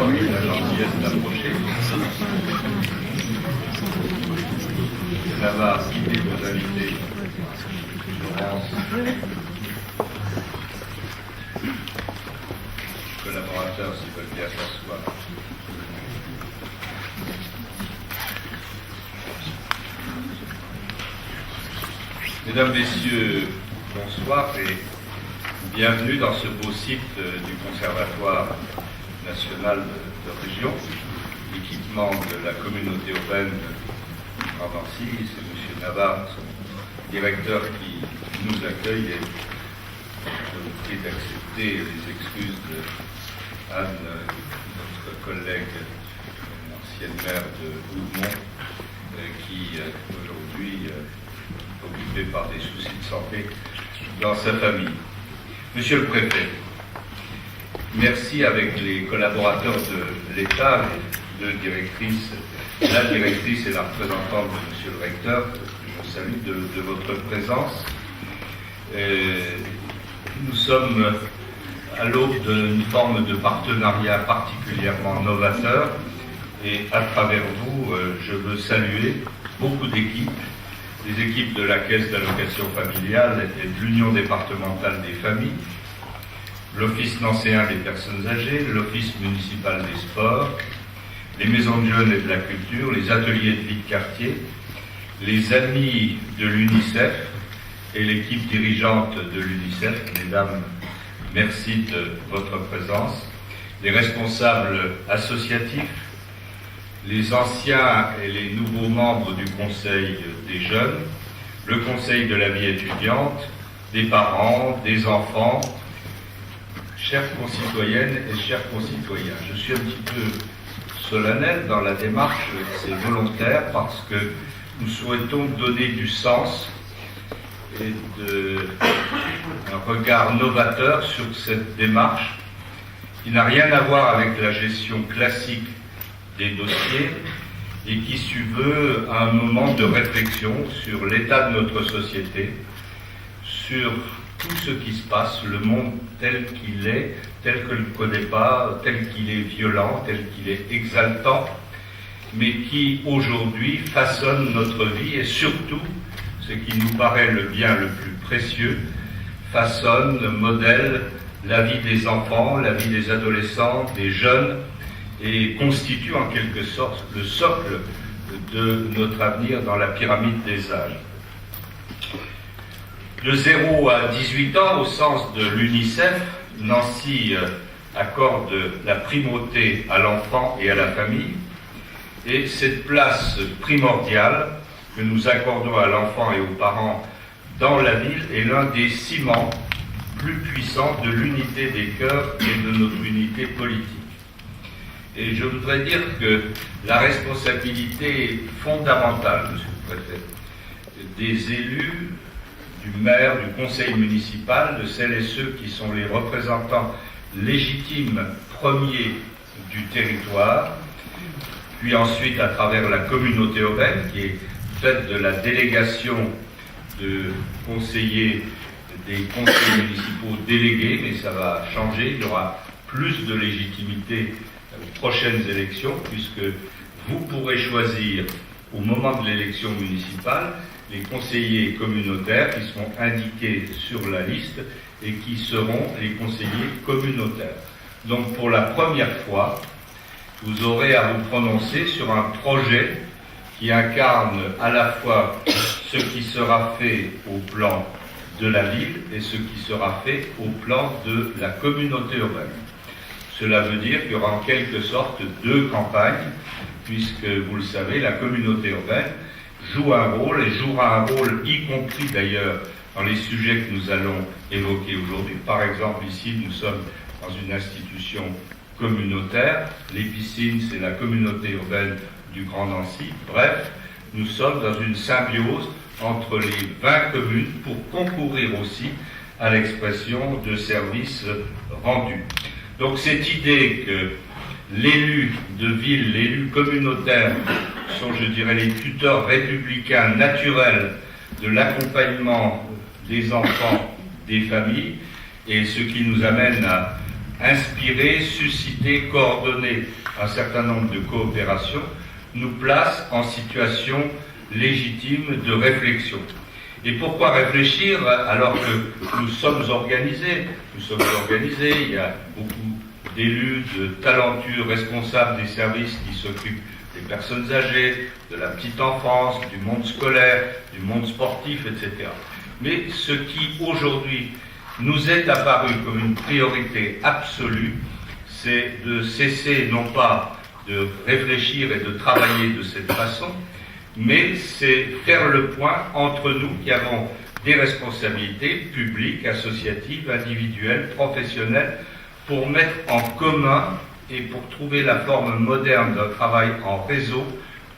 d'avoir eu la gentillesse d'approcher. Ça va quitter vos invités. Laurence, collaborateurs, s'ils veulent bien s'asseoir. Mesdames, Messieurs, bonsoir et bienvenue dans ce beau site du Conservatoire national de région, l'équipement de la communauté urbaine de Grand Nancy. C'est M. Navarre, son directeur, qui nous accueille et je vous prie d'accepter les excuses de Anne, notre collègue, ancienne maire de Hougomont, qui aujourd'hui occupé par des soucis de santé dans sa famille. Monsieur le préfet, merci avec les collaborateurs de l'État, les deux directrices, la directrice et la représentante de monsieur le recteur, je salue de votre présence. Nous sommes à l'aube d'une forme de partenariat particulièrement novateur et à travers vous, je veux saluer beaucoup d'équipes, les équipes de la Caisse d'allocation familiale et de l'Union départementale des familles, l'Office nancéen des personnes âgées, l'Office municipal des sports, les maisons de jeunes et de la culture, les ateliers de vie de quartier, les amis de l'UNICEF et l'équipe dirigeante de l'UNICEF. Mesdames, merci de votre présence. Les responsables associatifs, les anciens et les nouveaux membres du Conseil des jeunes, le Conseil de la vie étudiante, des parents, des enfants, chères concitoyennes et chers concitoyens. Je suis un petit peu solennel dans la démarche, c'est volontaire parce que nous souhaitons donner du sens et un regard novateur sur cette démarche qui n'a rien à voir avec la gestion classique des dossiers et qui se veut un moment de réflexion sur l'état de notre société, sur tout ce qui se passe, le monde tel qu'il est, tel que je ne le connais pas, tel qu'il est violent, tel qu'il est exaltant, mais qui aujourd'hui façonne notre vie et surtout, ce qui nous paraît le bien le plus précieux, façonne, modèle la vie des enfants, la vie des adolescents, des jeunes, et constitue en quelque sorte le socle de notre avenir dans la pyramide des âges. De 0 à 18 ans, au sens de l'UNICEF, Nancy accorde la primauté à l'enfant et à la famille, et cette place primordiale que nous accordons à l'enfant et aux parents dans la ville est l'un des ciments plus puissants de l'unité des cœurs et de notre unité politique. Et je voudrais dire que la responsabilité fondamentale, monsieur le préfet, des élus, du maire, du conseil municipal, de celles et ceux qui sont les représentants légitimes premiers du territoire, puis ensuite à travers la communauté urbaine qui est faite de la délégation de conseillers des conseils municipaux délégués, mais ça va changer, il y aura plus de légitimité aux prochaines élections, puisque vous pourrez choisir au moment de l'élection municipale les conseillers communautaires qui seront indiqués sur la liste et qui seront les conseillers communautaires. Donc pour la première fois, vous aurez à vous prononcer sur un projet qui incarne à la fois ce qui sera fait au plan de la ville et ce qui sera fait au plan de la communauté urbaine. Cela veut dire qu'il y aura en quelque sorte deux campagnes, puisque, vous le savez, la communauté urbaine joue un rôle et jouera un rôle, y compris d'ailleurs dans les sujets que nous allons évoquer aujourd'hui. Par exemple, ici, nous sommes dans une institution communautaire. Les piscines, c'est la communauté urbaine du Grand Nancy. Bref, nous sommes dans une symbiose entre les 20 communes pour concourir aussi à l'expression de services rendus. Donc cette idée que l'élu de ville, l'élu communautaire sont, je dirais, les tuteurs républicains naturels de l'accompagnement des enfants, des familles, et ce qui nous amène à inspirer, susciter, coordonner un certain nombre de coopérations, nous place en situation légitime de réflexion. Et pourquoi réfléchir alors que nous sommes organisés? Nous sommes organisés, il y a beaucoup d'élus, de talentueux responsables des services qui s'occupent des personnes âgées, de la petite enfance, du monde scolaire, du monde sportif, etc. Mais ce qui aujourd'hui nous est apparu comme une priorité absolue, c'est de cesser non pas de réfléchir et de travailler de cette façon, mais c'est faire le point entre nous qui avons des responsabilités publiques, associatives, individuelles, professionnelles, pour mettre en commun et pour trouver la forme moderne d'un travail en réseau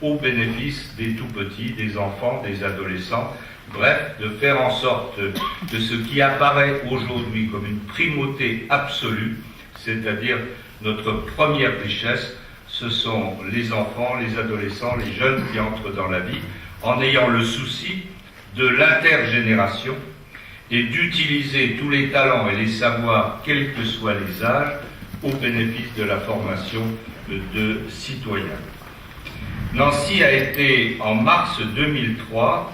au bénéfice des tout-petits, des enfants, des adolescents, bref, de faire en sorte que ce qui apparaît aujourd'hui comme une primauté absolue, c'est-à-dire notre première richesse, ce sont les enfants, les adolescents, les jeunes qui entrent dans la vie, en ayant le souci de l'intergénération et d'utiliser tous les talents et les savoirs, quels que soient les âges, au bénéfice de la formation de citoyens. Nancy a été, en mars 2003,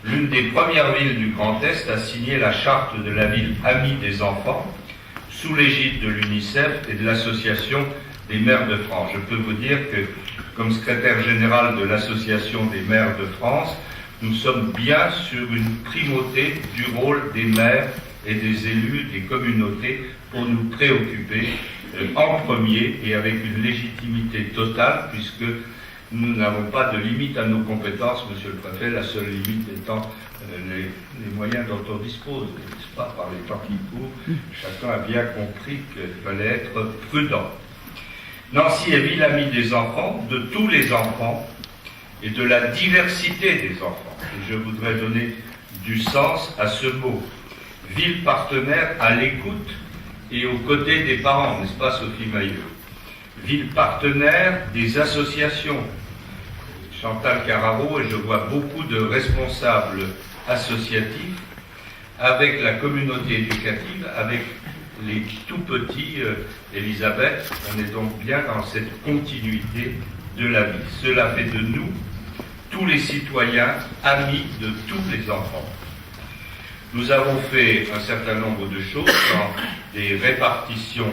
l'une des premières villes du Grand Est à signer la charte de la ville amie des enfants, sous l'égide de l'UNICEF et de l'Association des maires de France. Je peux vous dire que, comme secrétaire général de l'Association des maires de France, nous sommes bien sur une primauté du rôle des maires et des élus des communautés pour nous préoccuper en premier et avec une légitimité totale, puisque nous n'avons pas de limite à nos compétences, Monsieur le Préfet, la seule limite étant les moyens dont on dispose, n'est-ce pas, par les temps qui courent. Chacun a bien compris qu'il fallait être prudent. Nancy est ville amie des enfants, de tous les enfants et de la diversité des enfants. Et je voudrais donner du sens à ce mot. Ville partenaire à l'écoute et aux côtés des parents, n'est-ce pas, Sophie Maillot? Ville partenaire des associations. Chantal Carraro, et je vois beaucoup de responsables associatifs avec la communauté éducative, avec les tout petits, Elisabeth, on est donc bien dans cette continuité de la vie. Cela fait de nous, tous les citoyens, amis de tous les enfants. Nous avons fait un certain nombre de choses dans des répartitions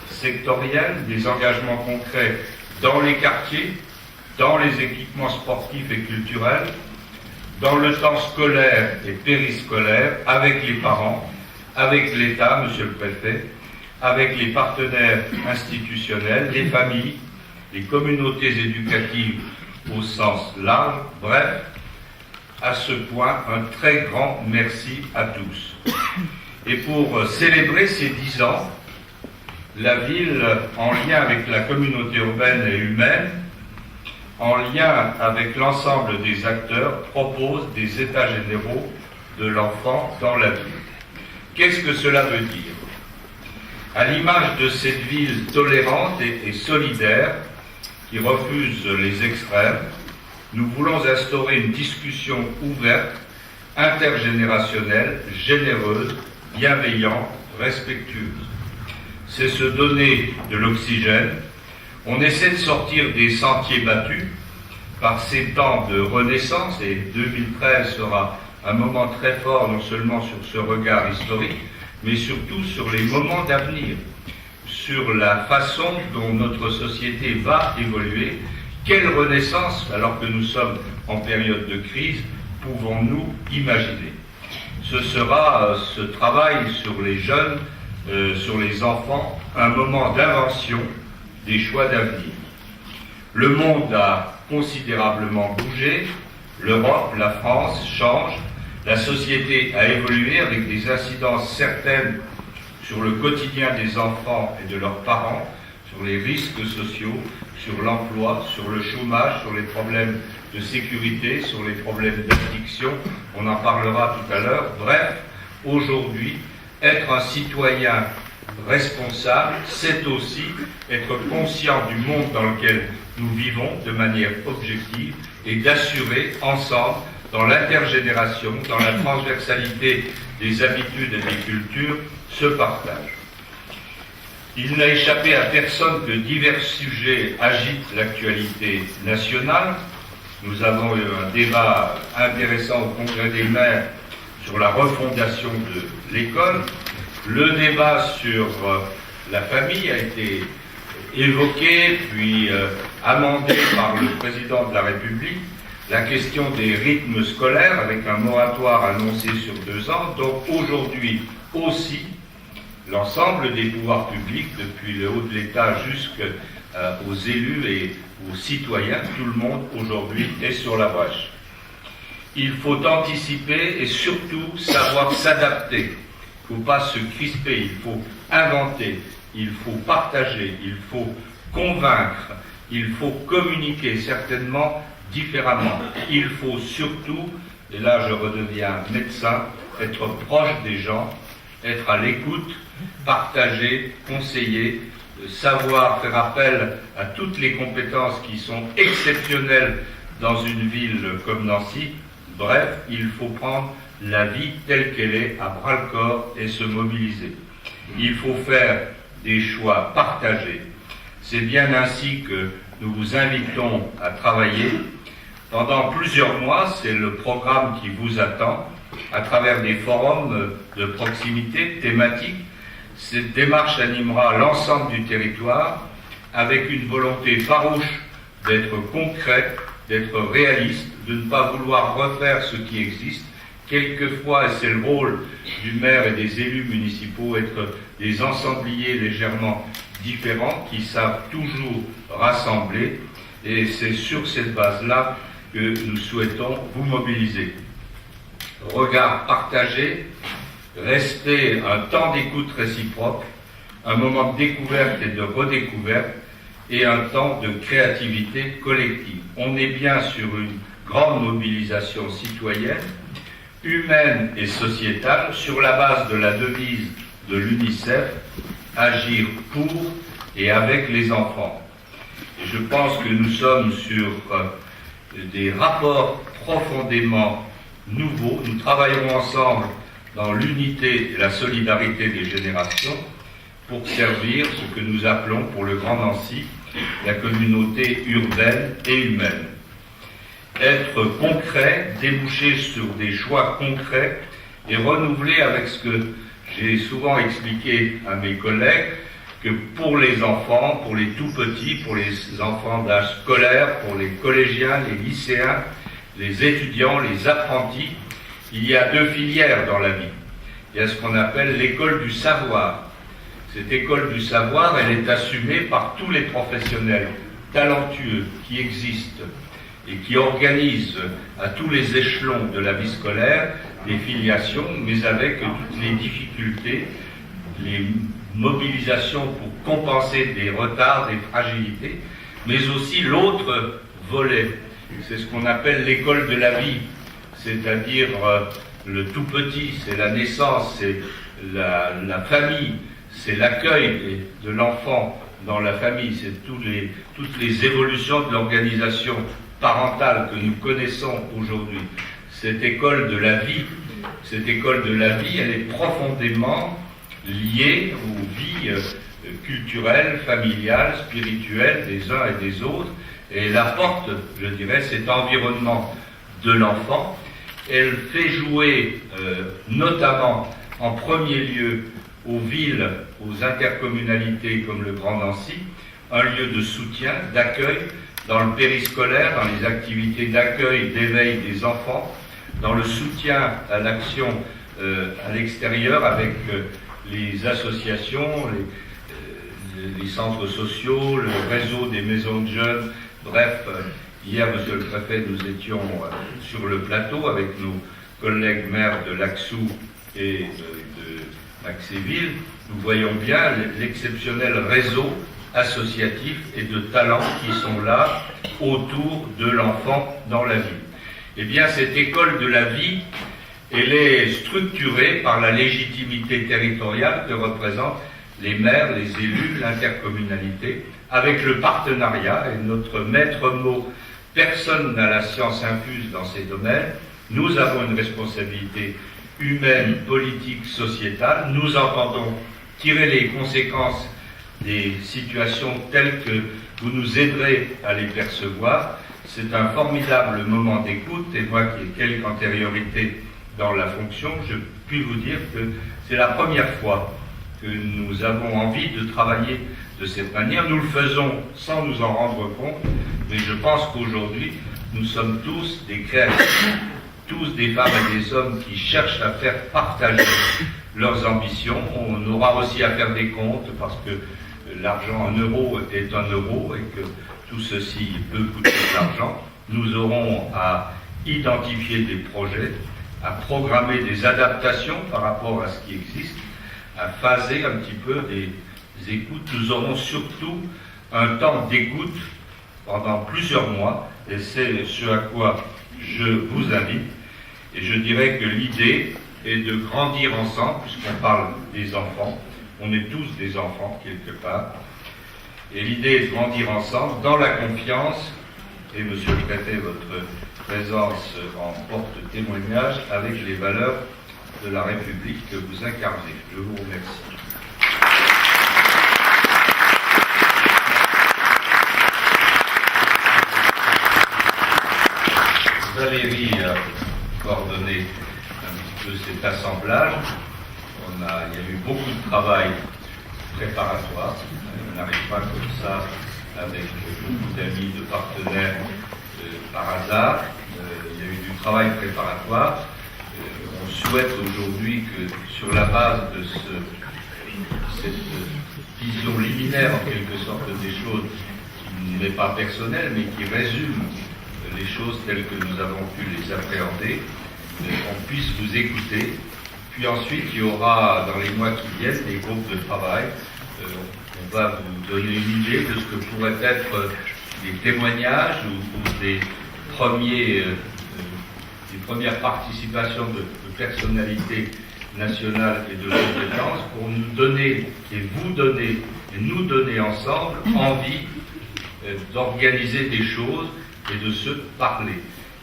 sectorielles, des engagements concrets dans les quartiers, dans les équipements sportifs et culturels, dans le temps scolaire et périscolaire, avec les parents, avec l'État, Monsieur le Préfet, avec les partenaires institutionnels, les familles, les communautés éducatives au sens large, bref, à ce point, un très grand merci à tous. Et pour célébrer ces 10 ans, la ville, en lien avec la communauté urbaine et humaine, en lien avec l'ensemble des acteurs, propose des états généraux de l'enfant dans la ville. Qu'est-ce que cela veut dire? À l'image de cette ville tolérante et solidaire, qui refuse les extrêmes, nous voulons instaurer une discussion ouverte, intergénérationnelle, généreuse, bienveillante, respectueuse. C'est se donner de l'oxygène. On essaie de sortir des sentiers battus par ces temps de renaissance, et 2013 sera un moment très fort non seulement sur ce regard historique, mais surtout sur les moments d'avenir, sur la façon dont notre société va évoluer. Quelle renaissance, alors que nous sommes en période de crise, pouvons-nous imaginer? Ce sera ce travail sur les jeunes, sur les enfants, un moment d'invention des choix d'avenir. Le monde a considérablement bougé, l'Europe, la France changent, la société a évolué avec des incidences certaines sur le quotidien des enfants et de leurs parents, sur les risques sociaux, sur l'emploi, sur le chômage, sur les problèmes de sécurité, sur les problèmes d'addiction, on en parlera tout à l'heure. Bref, aujourd'hui, être un citoyen responsable, c'est aussi être conscient du monde dans lequel nous vivons de manière objective et d'assurer ensemble, dans l'intergénération, dans la transversalité des habitudes et des cultures, ce partage. Il n'a échappé à personne que divers sujets agitent l'actualité nationale. Nous avons eu un débat intéressant au Congrès des maires sur la refondation de l'école. Le débat sur la famille a été évoqué, puis amendé par le président de la République. La question des rythmes scolaires, avec un moratoire annoncé sur 2 ans. Donc aujourd'hui aussi, l'ensemble des pouvoirs publics, depuis le haut de l'État jusqu'aux élus et aux citoyens, tout le monde aujourd'hui est sur la brèche. Il faut anticiper et surtout savoir s'adapter. Il ne faut pas se crisper, il faut inventer, il faut partager, il faut convaincre, il faut communiquer certainement différemment. Il faut surtout, et là je redeviens médecin, être proche des gens, être à l'écoute, partager, conseiller, savoir faire appel à toutes les compétences qui sont exceptionnelles dans une ville comme Nancy. Bref, il faut prendre la vie telle qu'elle est à bras-le-corps et se mobiliser. Il faut faire des choix partagés. C'est bien ainsi que nous vous invitons à travailler. Pendant plusieurs mois, c'est le programme qui vous attend, à travers des forums de proximité thématiques. Cette démarche animera l'ensemble du territoire avec une volonté farouche d'être concret, d'être réaliste, de ne pas vouloir refaire ce qui existe. Quelquefois, et c'est le rôle du maire et des élus municipaux, être des ensembliers légèrement différents qui savent toujours rassembler. Et c'est sur cette base-là que nous souhaitons vous mobiliser. Regard partagé, rester un temps d'écoute réciproque, un moment de découverte et de redécouverte, et un temps de créativité collective. On est bien sur une grande mobilisation citoyenne, humaine et sociétale, sur la base de la devise de l'UNICEF, agir pour et avec les enfants. Et je pense que nous sommes sur des rapports profondément nouveaux. Nous travaillerons ensemble dans l'unité et la solidarité des générations pour servir ce que nous appelons pour le Grand Nancy la communauté urbaine et humaine. Être concret, déboucher sur des choix concrets et renouveler avec ce que j'ai souvent expliqué à mes collègues, que pour les enfants, pour les tout petits, pour les enfants d'âge scolaire, pour les collégiens, les lycéens, les étudiants, les apprentis, il y a 2 filières dans la vie. Il y a ce qu'on appelle l'école du savoir. Cette école du savoir, elle est assumée par tous les professionnels talentueux qui existent et qui organisent à tous les échelons de la vie scolaire des filiations, mais avec toutes les difficultés, les mobilisations pour compenser des retards, des fragilités, mais aussi l'autre volet. C'est ce qu'on appelle l'école de la vie, c'est-à-dire le tout petit, c'est la naissance, c'est la famille, c'est l'accueil de l'enfant dans la famille, c'est toutes les évolutions de l'organisation parentale que nous connaissons aujourd'hui. Cette école de la vie, elle est profondément liée aux vies culturelles, familiales, spirituelles des uns et des autres, et elle apporte, je dirais, cet environnement de l'enfant. Elle fait jouer notamment en premier lieu aux villes, aux intercommunalités comme le Grand Nancy, un lieu de soutien, d'accueil, dans le périscolaire, dans les activités d'accueil, d'éveil des enfants, dans le soutien à l'action à l'extérieur avec les associations, les centres sociaux, le réseau des maisons de jeunes. Bref, hier, monsieur le préfet, nous étions sur le plateau avec nos collègues maires de Laxou et de Maxéville. Nous voyons bien l'exceptionnel réseau associatif et de talents qui sont là autour de l'enfant dans la vie. Eh bien, cette école de la vie, elle est structurée par la légitimité territoriale que représentent les maires, les élus, l'intercommunalité, avec le partenariat, et notre maître mot, personne n'a la science infuse dans ces domaines. Nous avons une responsabilité humaine, politique, sociétale. Nous entendons tirer les conséquences des situations telles que vous nous aiderez à les percevoir. C'est un formidable moment d'écoute, et moi qui ai quelque antériorité dans la fonction, je puis vous dire que c'est la première fois que nous avons envie de travailler de cette manière. Nous le faisons sans nous en rendre compte, mais je pense qu'aujourd'hui, nous sommes tous des créatifs, tous des femmes et des hommes qui cherchent à faire partager leurs ambitions. On aura aussi à faire des comptes, parce que l'argent, 1 euro est 1 euro, et que tout ceci peut coûter de l'argent. Nous aurons à identifier des projets, à programmer des adaptations par rapport à ce qui existe, à phaser un petit peu des écoutes. Nous aurons surtout un temps d'écoute pendant plusieurs mois, et c'est ce à quoi je vous invite. Et je dirais que l'idée est de grandir ensemble, puisqu'on parle des enfants. On est tous des enfants, quelque part. Et l'idée est de grandir ensemble dans la confiance, et monsieur le préfet, votre présence en porte-témoignage avec les valeurs de la République que vous incarnez. Je vous remercie. Valérie a coordonné un petit peu cet assemblage. Il y a eu beaucoup de travail préparatoire. On n'arrive pas comme ça avec beaucoup d'amis, de partenaires par hasard. Il y a eu du travail préparatoire. On souhaite aujourd'hui que sur la base de cette vision liminaire en quelque sorte des choses qui n'est pas personnelle mais qui résume les choses telles que nous avons pu les appréhender, on puisse vous écouter. Puis ensuite, il y aura dans les mois qui viennent des groupes de travail. On va vous donner une idée de ce que pourraient être des témoignages ou des premières participations de personnalités nationales et de compétences pour nous donner et vous donner et nous donner ensemble envie d'organiser des choses et de se parler.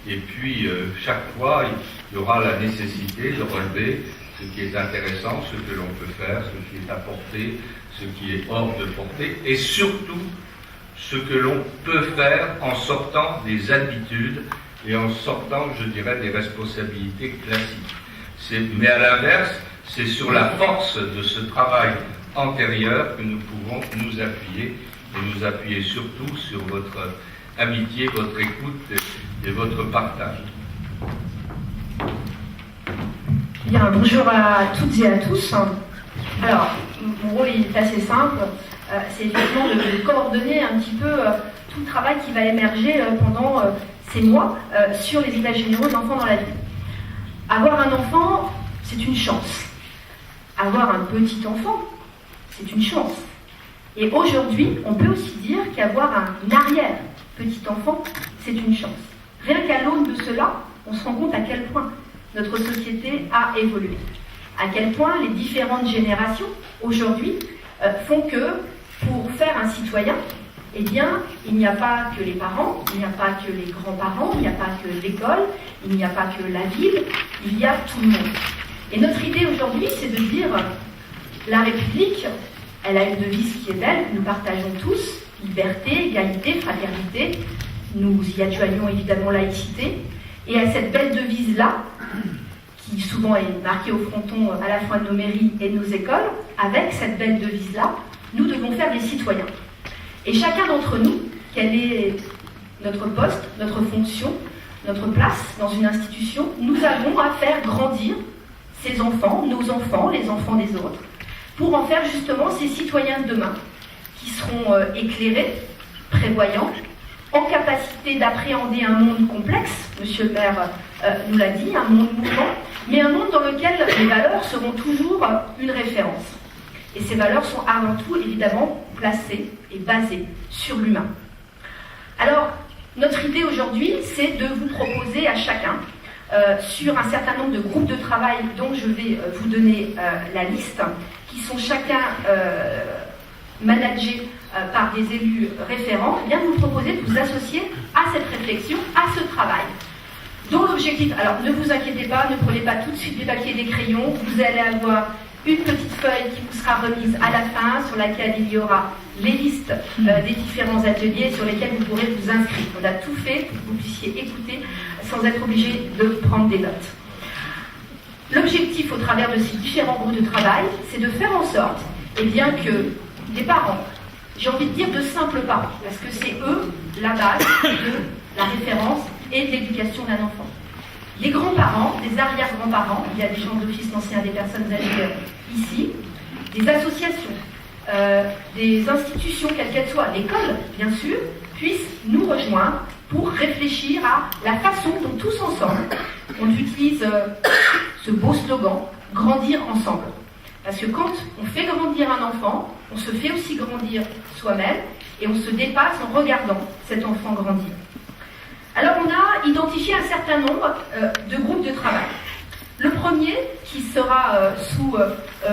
Et puis, chaque fois, il y aura la nécessité de relever ce qui est intéressant, ce que l'on peut faire, ce qui est à portée, ce qui est hors de portée, et surtout, ce que l'on peut faire en sortant des habitudes et en sortant, je dirais, des responsabilités classiques. Mais à l'inverse, c'est sur la force de ce travail antérieur que nous pouvons nous appuyer, et nous appuyer surtout sur votre amitié, votre écoute et votre partage. Bien, bonjour à toutes et à tous. Alors, mon rôle est assez simple, c'est effectivement de coordonner un petit peu tout le travail qui va émerger pendant ces mois sur les états généraux de l'enfant dans la vie. Avoir un enfant, c'est une chance. Avoir un petit enfant, c'est une chance. Et aujourd'hui, on peut aussi dire qu'avoir un arrière-petit enfant, c'est une chance. Rien qu'à l'aune de cela, on se rend compte à quel point notre société a évolué. À quel point les différentes générations, aujourd'hui, font que, pour faire un citoyen, eh bien, il n'y a pas que les parents, il n'y a pas que les grands-parents, il n'y a pas que l'école, il n'y a pas que la ville, il y a tout le monde. Et notre idée aujourd'hui, c'est de dire, la République, elle a une devise qui est belle, que nous partageons tous, liberté, égalité, fraternité, nous y adjoignons évidemment laïcité, et à cette belle devise-là, qui souvent est marquée au fronton à la fois de nos mairies et de nos écoles, avec cette belle devise-là, nous devons faire des citoyens. Et chacun d'entre nous, quel est notre poste, notre fonction, notre place dans une institution, nous avons à faire grandir ces enfants, nos enfants, les enfants des autres, pour en faire justement ces citoyens de demain, qui seront éclairés, prévoyants, en capacité d'appréhender un monde complexe, monsieur le maire nous l'a dit, un monde mouvant, mais un monde dans lequel les valeurs seront toujours une référence. Et ces valeurs sont avant tout, évidemment, placées et basées sur l'humain. Alors, notre idée aujourd'hui, c'est de vous proposer à chacun, sur un certain nombre de groupes de travail dont je vais vous donner la liste, qui sont chacun managés par des élus référents, eh bien vous proposez de vous associer à cette réflexion, à ce travail. Dont l'objectif, alors ne vous inquiétez pas, ne prenez pas tout de suite des papiers et des crayons, vous allez avoir une petite feuille qui vous sera remise à la fin, sur laquelle il y aura les listes des différents ateliers sur lesquels vous pourrez vous inscrire. On a tout fait pour que vous puissiez écouter sans être obligé de prendre des notes. L'objectif au travers de ces différents groupes de travail, c'est de faire en sorte que des parents, j'ai envie de dire de simples parents, parce que c'est eux la base de la référence et de l'éducation d'un enfant. Les grands-parents, les arrière-grands-parents, il y a des gens d'office d'anciens des personnes âgées ici, des associations, des institutions, quelles qu'elles soient, l'école, bien sûr, puissent nous rejoindre pour réfléchir à la façon dont tous ensemble, on utilise ce beau slogan, grandir ensemble. Parce que quand on fait grandir un enfant, on se fait aussi grandir soi-même et on se dépasse en regardant cet enfant grandir. Alors on a identifié un certain nombre de groupes de travail. Le premier, qui sera sous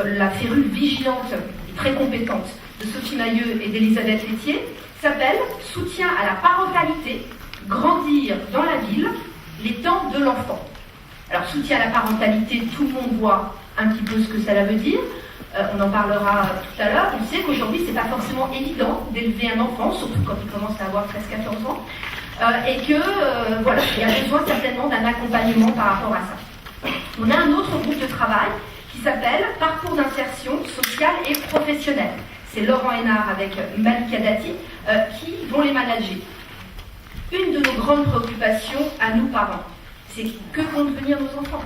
la férule vigilante et très compétente de Sophie Mailleux et d'Elisabeth Laitier, s'appelle « Soutien à la parentalité, grandir dans la ville, les temps de l'enfant ». Alors soutien à la parentalité, tout le monde voit un petit peu ce que ça veut dire. On en parlera tout à l'heure. On sait qu'aujourd'hui, c'est pas forcément évident d'élever un enfant, surtout quand il commence à avoir 13-14 ans. Et que, voilà, il y a besoin certainement d'un accompagnement par rapport à ça. On a un autre groupe de travail qui s'appelle Parcours d'insertion sociale et professionnelle. C'est Laurent Hénard avec Malika Dati qui vont les manager. Une de nos grandes préoccupations à nous parents, c'est que vont devenir nos enfants.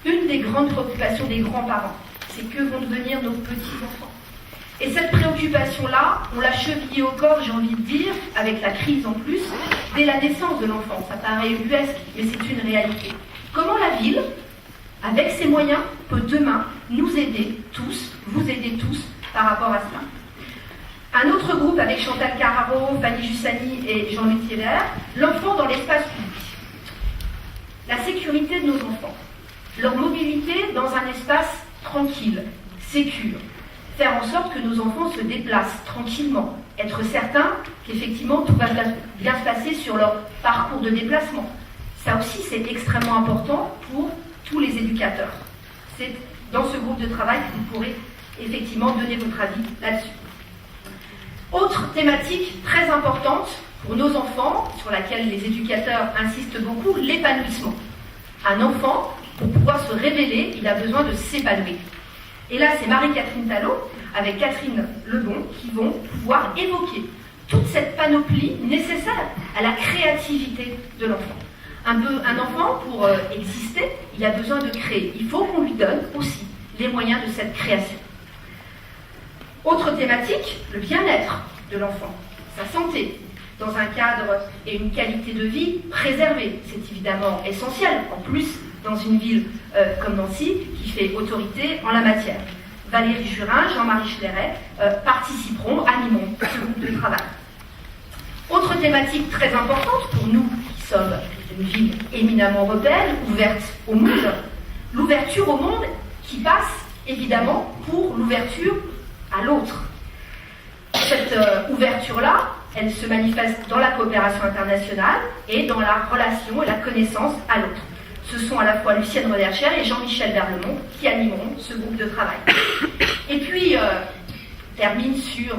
Une des grandes préoccupations des grands-parents, c'est que vont devenir nos petits-enfants. Et cette préoccupation-là, on l'a chevillée au corps, j'ai envie de dire, avec la crise en plus, dès la naissance de l'enfant. Ça paraît ubuesque, mais c'est une réalité. Comment la ville, avec ses moyens, peut demain nous aider tous, vous aider tous, par rapport à cela. Un autre groupe avec Chantal Carraro, Fanny Jussani et Jean-Luc Thieler, l'enfant dans l'espace public. La sécurité de nos enfants, leur mobilité dans un espace tranquille, sécure. Faire en sorte que nos enfants se déplacent tranquillement, être certain qu'effectivement tout va bien se passer sur leur parcours de déplacement. Ça aussi, c'est extrêmement important pour tous les éducateurs. C'est dans ce groupe de travail que vous pourrez effectivement donner votre avis là-dessus. Autre thématique très importante pour nos enfants, sur laquelle les éducateurs insistent beaucoup, l'épanouissement. Un enfant, pour pouvoir se révéler, il a besoin de s'épanouir. Et là, c'est Marie-Catherine Talot, avec Catherine Lebon, qui vont pouvoir évoquer toute cette panoplie nécessaire à la créativité de l'enfant. Un enfant, pour exister, il a besoin de créer. Il faut qu'on lui donne aussi les moyens de cette création. Autre thématique, le bien-être de l'enfant, sa santé, dans un cadre et une qualité de vie préservée. C'est évidemment essentiel, en plus, dans une ville comme Nancy, qui fait autorité en la matière. Valérie Jurin, Jean-Marie Schleret participeront, animeront ce groupe de travail. Autre thématique très importante pour nous, qui sommes une ville éminemment rebelle, ouverte au monde, l'ouverture au monde qui passe évidemment pour l'ouverture à l'autre. Cette ouverture-là, elle se manifeste dans la coopération internationale et dans la relation et la connaissance à l'autre. Ce sont à la fois Lucienne Rodercher et Jean-Michel Berlemont qui animeront ce groupe de travail. Et puis, termine sur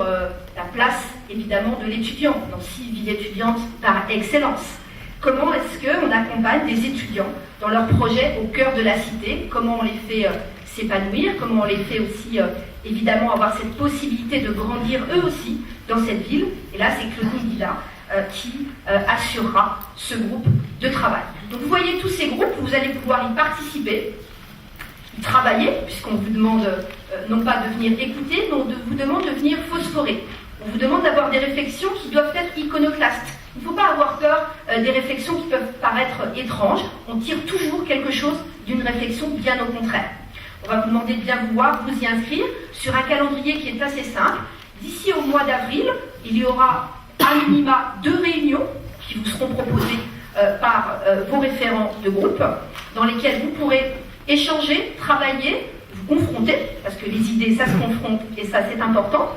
la place, évidemment, de l'étudiant, dans Nancy, ville étudiante par excellence. Comment est-ce qu'on accompagne des étudiants dans leurs projets au cœur de la cité? Comment on les fait s'épanouir? Comment on les fait aussi, évidemment, avoir cette possibilité de grandir eux aussi dans cette ville? Et là, c'est Claudine Guilla qui assurera ce groupe de travail. Donc vous voyez tous ces groupes, vous allez pouvoir y participer, y travailler, puisqu'on vous demande non pas de venir écouter, mais on vous demande de venir phosphorer. On vous demande d'avoir des réflexions qui doivent être iconoclastes. Il ne faut pas avoir peur des réflexions qui peuvent paraître étranges. On tire toujours quelque chose d'une réflexion, bien au contraire. On va vous demander de bien vouloir vous y inscrire sur un calendrier qui est assez simple. D'ici au mois d'avril, il y aura à minima 2 réunions qui vous seront proposées par vos référents de groupe, dans lesquelles vous pourrez échanger, travailler, vous confronter, parce que les idées, ça se confronte, et ça, c'est important.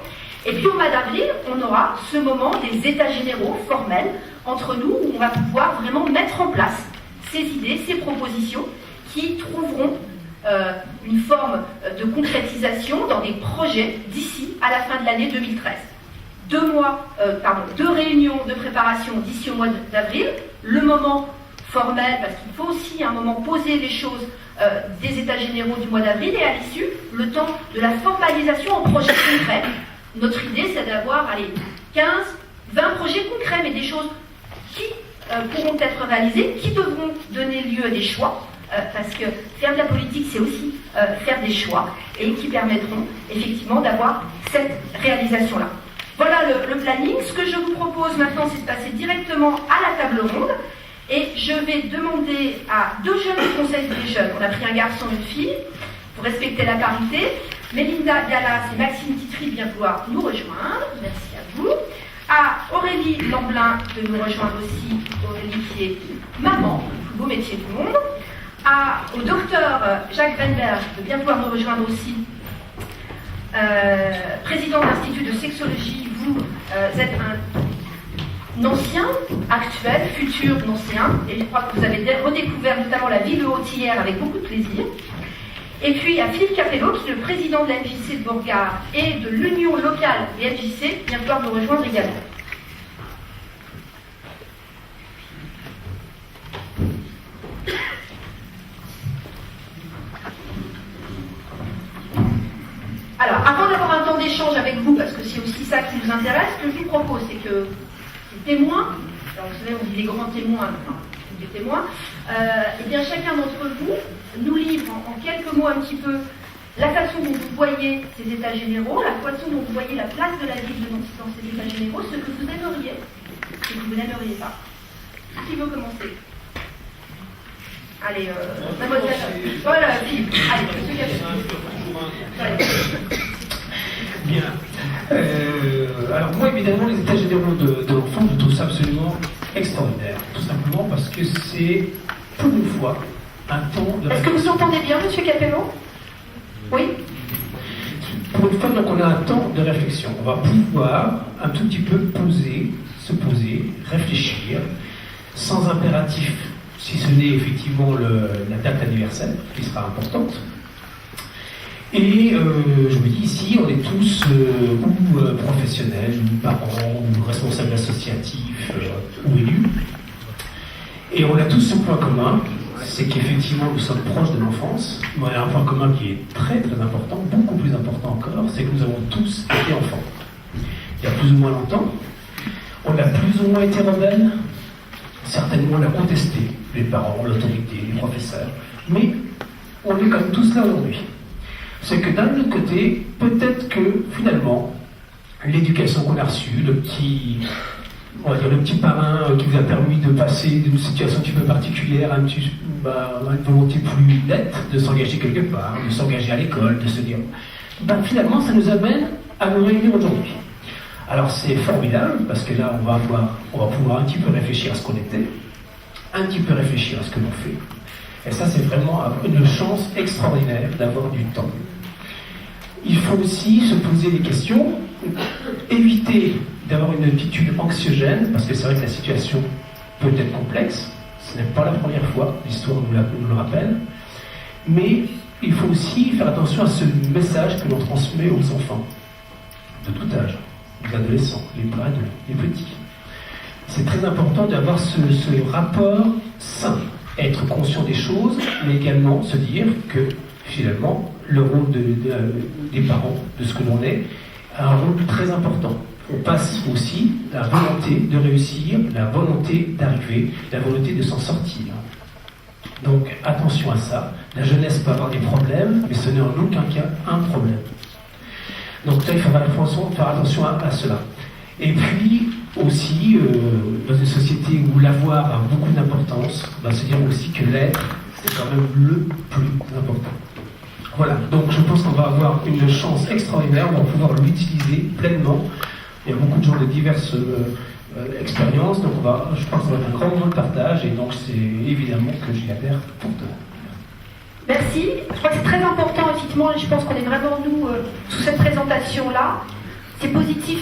Et puis au mois d'avril, on aura ce moment des états généraux formels entre nous, où on va pouvoir vraiment mettre en place ces idées, ces propositions, qui trouveront une forme de concrétisation dans des projets d'ici à la fin de l'année 2013. 2 réunions de préparation d'ici au mois d'avril, le moment formel, parce qu'il faut aussi à un moment poser les choses des états généraux du mois d'avril, et à l'issue, le temps de la formalisation en projets concrets. Notre idée, c'est d'avoir 15, 20 projets concrets, mais des choses qui pourront être réalisées, qui devront donner lieu à des choix, parce que faire de la politique, c'est aussi faire des choix, et qui permettront effectivement d'avoir cette réalisation-là. Voilà le planning. Ce que je vous propose maintenant, c'est de passer directement à la table ronde. Et je vais demander à 2 jeunes du Conseil des jeunes, on a pris un garçon et une fille, pour respecter la parité. Mélinda Gallas et Maxime Titry de bien vouloir nous rejoindre. Merci à vous. À Aurélie Lamblin de nous rejoindre aussi. Aurélie qui est maman, le plus beau métier du monde. Au docteur Jacques Weinberg de bien vouloir nous rejoindre aussi. Président de l'Institut de sexologie, vous êtes un ancien, actuel, futur ancien, et je crois que vous avez redécouvert notamment la ville de Haute hier avec beaucoup de plaisir. Et puis à Philippe Capello, qui est le président de la MJC de Bourgard et de l'Union locale des MJC, vient pouvoir nous rejoindre également. Alors, avant d'avoir un temps d'échange avec vous, parce que c'est aussi ça qui nous intéresse, ce que je vous propose, c'est que les témoins, alors vous savez, on dit les grands témoins, enfin, des témoins, et bien chacun d'entre vous nous livre en quelques mots un petit peu la façon dont vous voyez ces états généraux, la façon dont vous voyez la place de la ville de Nancy dans ces états généraux, ce que vous aimeriez, ce que vous n'aimeriez pas. Qui veut commencer? Allez, mademoiselle. Voilà, Philippe. Allez, monsieur Capello. Bien. Alors moi, évidemment, les états généraux de l'enfant, je trouve ça absolument extraordinaire. Tout simplement parce que c'est, pour une fois, un temps de... Est-ce que vous entendez bien, monsieur Capello? Oui. Pour une fois, donc, on a un temps de réflexion. On va pouvoir un tout petit peu se poser, réfléchir, sans impératif, si ce n'est effectivement la date anniversaire, qui sera importante. Et je me dis ici, on est tous ou professionnels, ou parents, ou responsables associatifs, ou élus. Et on a tous ce point commun, c'est qu'effectivement nous sommes proches de l'enfance. Mais on a un point commun qui est très très important, beaucoup plus important encore, c'est que nous avons tous été enfants. Il y a plus ou moins longtemps, on a plus ou moins été rebelles, certainement on a contesté les parents, l'autorité, les professeurs, mais on est comme tous là aujourd'hui. C'est que d'un autre côté, peut-être que finalement, l'éducation qu'on a reçue, le petit parrain qui vous a permis de passer d'une situation un petit peu particulière à une volonté plus nette de s'engager quelque part, de s'engager à l'école, de se dire, finalement, ça nous amène à nous réunir aujourd'hui. Alors c'est formidable, parce que là, on va pouvoir un petit peu réfléchir à ce qu'on était, un petit peu réfléchir à ce que l'on fait. Et ça, c'est vraiment une chance extraordinaire d'avoir du temps. Il faut aussi se poser des questions, éviter d'avoir une attitude anxiogène, parce que c'est vrai que la situation peut être complexe, ce n'est pas la première fois, l'histoire nous le rappelle, mais il faut aussi faire attention à ce message que l'on transmet aux enfants, de tout âge, les adolescents, les petits. C'est très important d'avoir ce rapport sain, être conscient des choses, mais également se dire que finalement, le rôle des parents, de ce que l'on est, a un rôle très important. On passe aussi la volonté de réussir, la volonté d'arriver, la volonté de s'en sortir. Donc attention à ça. La jeunesse peut avoir des problèmes, mais ce n'est en aucun cas un problème. Donc là, il faut faire attention à cela. Et puis aussi, dans une société où l'avoir a beaucoup d'importance, on va se dire aussi que l'être, c'est quand même le plus important. Voilà, donc je pense qu'on va avoir une chance extraordinaire, on va pouvoir l'utiliser pleinement. Il y a beaucoup de gens de diverses expériences, donc je pense que ça va être un grand moment de partage, et donc c'est évidemment que j'y adhère fortement. Merci. Je crois que c'est très important, effectivement, et je pense qu'on est vraiment, nous, sous cette présentation-là. C'est positif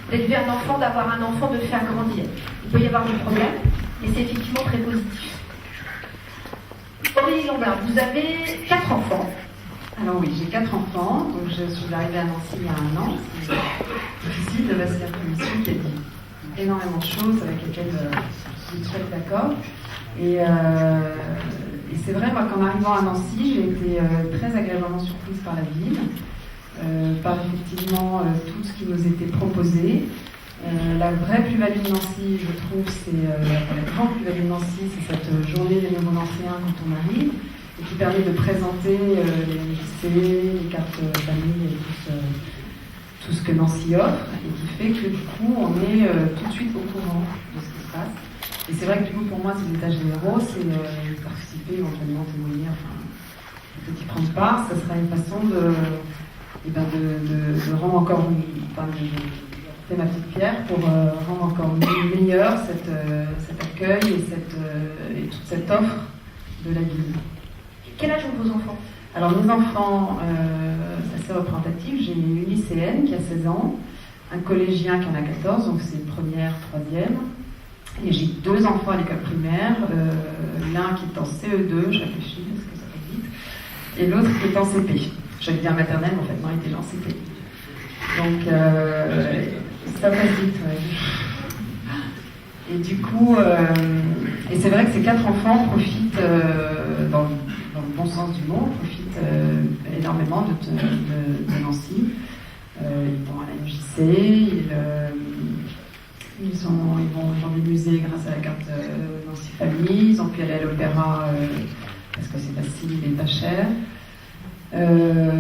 d'élever un enfant, d'avoir un enfant, de le faire grandir. Il peut y avoir des problèmes, mais c'est effectivement très positif. Aurélie Lambert, vous avez 4 enfants. Alors oui, j'ai 4 enfants, donc je suis arrivée à Nancy il y a 1 an. C'est difficile de passer la commission qui a dit énormément de choses avec lesquelles je suis tout à fait d'accord. Et c'est vrai, moi, qu'en arrivant à Nancy, j'ai été très agréablement surprise par la ville, par effectivement tout ce qui nous était proposé. La vraie plus-value de Nancy, je trouve, c'est la grande plus-value de Nancy, c'est cette journée des nouveaux Nancéens quand on arrive, et qui permet de présenter les MJC, les cartes famille et tout ce que Nancy offre, et qui fait que du coup, on est tout de suite au courant de ce qui se passe. Et c'est vrai que du coup, pour moi, ces états généraux, c'est participer, éventuellement témoigner, enfin, peut-être y prendre part, ça sera une façon de rendre encore ma petite pierre pour rendre encore meilleur cet accueil et toute cette offre de la ville. Quel âge ont vos enfants? Alors mes enfants, c'est assez représentatif. J'ai une lycéenne qui a 16 ans, un collégien qui en a 14, donc c'est première, troisième. Et j'ai 2 enfants à l'école primaire, l'un qui est en CE2, je réfléchis parce que ça va vite, et l'autre qui est en CP. J'allais dire maternelle, mais en fait non, il était en CP. Donc ça passe vite, ouais. Et du coup, et c'est vrai que ces 4 enfants profitent, dans le bon sens du mot, profitent énormément de Nancy. Ils vont à la MJC, ils vont dans des musées grâce à la carte Nancy Famille, ils ont pu aller à l'opéra parce que c'est facile et pas cher.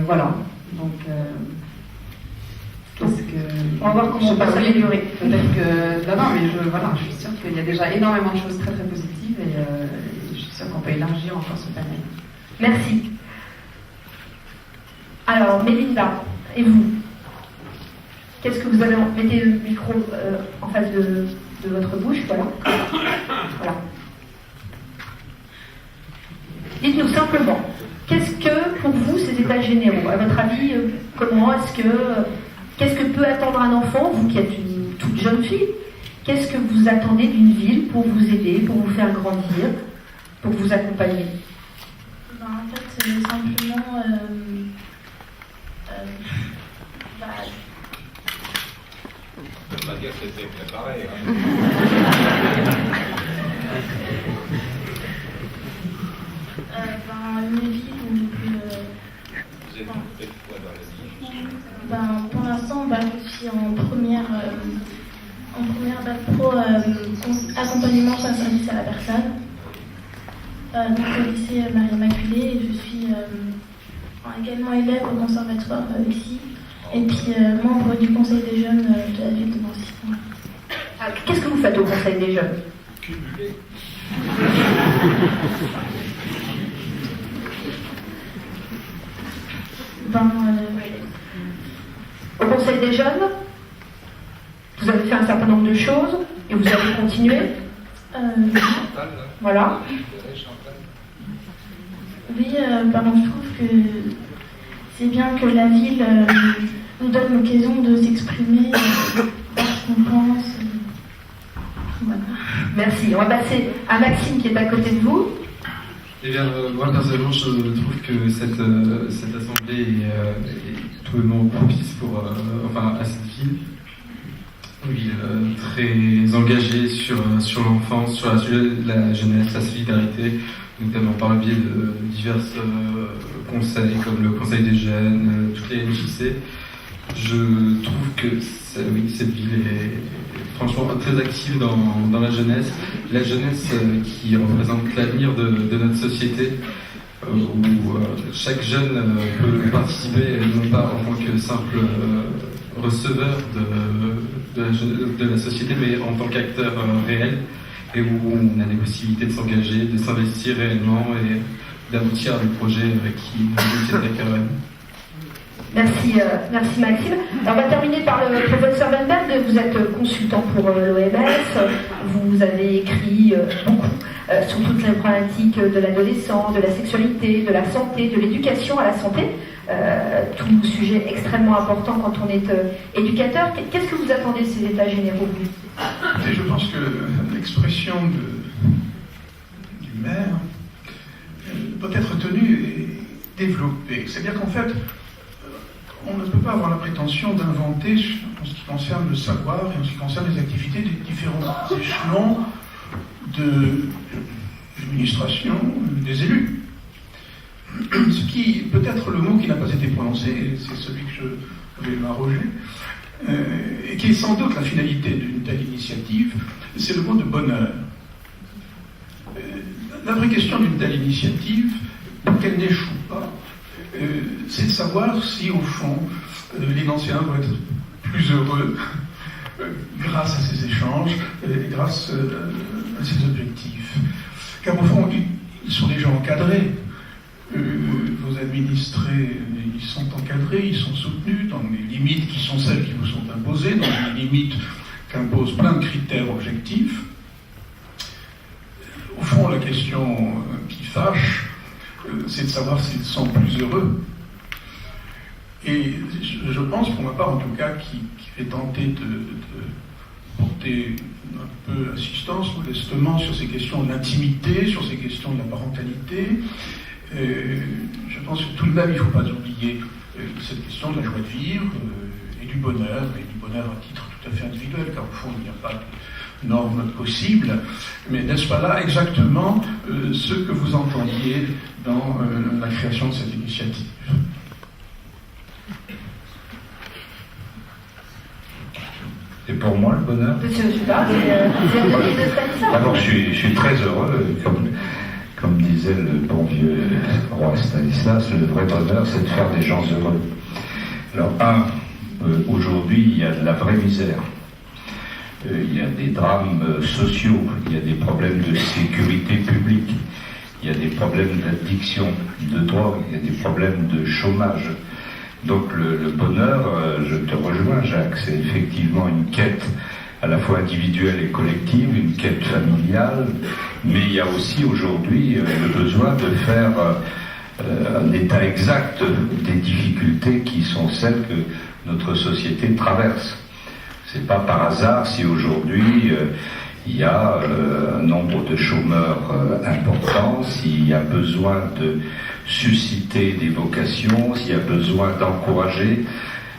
Voilà, donc on va voir comment on peut s'améliorer. Peut-être que. Non, mais je suis sûre qu'il y a déjà énormément de choses très très positives et je suis sûre qu'on peut élargir encore ce panel. Merci. Alors, Mélinda, et vous? Qu'est-ce que vous avez... Mettez le micro en face de votre bouche, voilà. Voilà. Dites-nous simplement, qu'est-ce que, pour vous, ces états généraux? À votre avis, comment est-ce que... Qu'est-ce que peut attendre un enfant, vous qui êtes une toute jeune fille? Qu'est-ce que vous attendez d'une ville pour vous aider, pour vous faire grandir, pour vous accompagner? En fait, simplement... On peut pas dire que c'était préparé. Une ville où... Vous êtes peut-être quoi dans la vie? Pour l'instant, je suis en première bac pro accompagnement et service à la personne. Donc au lycée Marie-Immaculée, et je suis également élève au conservatoire ici, et puis membre du conseil des jeunes de la ville de Nancy. Qu'est-ce que vous faites au conseil des jeunes? Cumulé. Au conseil des jeunes, vous avez fait un certain nombre de choses et vous allez continuer. Voilà. Oui, je trouve que c'est bien que la ville nous donne l'occasion de s'exprimer, ce qu'on pense. Voilà. Merci. On va passer à Maxime qui est à côté de vous. Eh bien, moi personnellement, je trouve que cette assemblée est tout bonnement propice à cette ville. Une ville très engagée sur l'enfance, sur la jeunesse, la solidarité, notamment par le biais de divers conseils comme le conseil des jeunes, toutes les MJC. Je trouve que cette ville est franchement très active dans la jeunesse qui représente l'avenir de notre société, où chaque jeune peut participer, non pas en tant que simple receveur de la société, mais en tant qu'acteur réel, et où on a des possibilités de s'engager, de s'investir réellement et d'aboutir à des projets qui nous tiennent à cœur. Merci Maxime. Alors, on va terminer par le professeur Benberg. Vous êtes consultant pour l'OMS. Vous avez écrit beaucoup sur toutes les problématiques de l'adolescent, de la sexualité, de la santé, de l'éducation à la santé. Tout sujet extrêmement important quand on est éducateur. Qu'est-ce que vous attendez de ces états généraux? Et je pense que l'expression du maire développer. C'est-à-dire qu'en fait, on ne peut pas avoir la prétention d'inventer en ce qui concerne le savoir et en ce qui concerne les activités des différents échelons de l'administration, des élus. Ce qui, peut-être le mot qui n'a pas été prononcé, c'est celui que je vais m'arroger, et qui est sans doute la finalité d'une telle initiative, c'est le mot de bonheur. La vraie question d'une telle initiative, pour qu'elle n'échoue pas, c'est de savoir si, au fond, les anciens vont être plus heureux grâce à ces échanges, et grâce à ces objectifs. Car, au fond, ils sont déjà encadrés. Vos administrés, ils sont encadrés, ils sont soutenus dans les limites qui sont celles qui vous sont imposées, dans les limites qu'imposent plein de critères objectifs. Au fond, la question qui fâche, c'est de savoir s'ils sont plus heureux. Et je pense, pour ma part en tout cas, qui vais tenter de porter un peu assistance modestement sur ces questions de l'intimité, sur ces questions de la parentalité. Je pense que tout de même, il ne faut pas oublier cette question de la joie de vivre et du bonheur à titre tout à fait individuel, car au fond, il n'y a pas de normes possibles. Mais n'est-ce pas là exactement ce que vous entendiez dans la création de cette initiative? Et pour moi, le bonheur? Je ne sais pas, c'est Alors, je suis très heureux, comme disait le bon vieux roi Stanislas, le vrai bonheur, c'est de faire des gens heureux. Alors, aujourd'hui, il y a de la vraie misère. Il y a des drames sociaux, il y a des problèmes de sécurité publique, il y a des problèmes d'addiction, de drogue, il y a des problèmes de chômage. Donc le bonheur, je te rejoins Jacques, c'est effectivement une quête à la fois individuelle et collective, une quête familiale, mais il y a aussi aujourd'hui le besoin de faire un état exact des difficultés qui sont celles que notre société traverse. C'est pas par hasard si aujourd'hui il y a un nombre de chômeurs important, s'il y a besoin de susciter des vocations, s'il y a besoin d'encourager,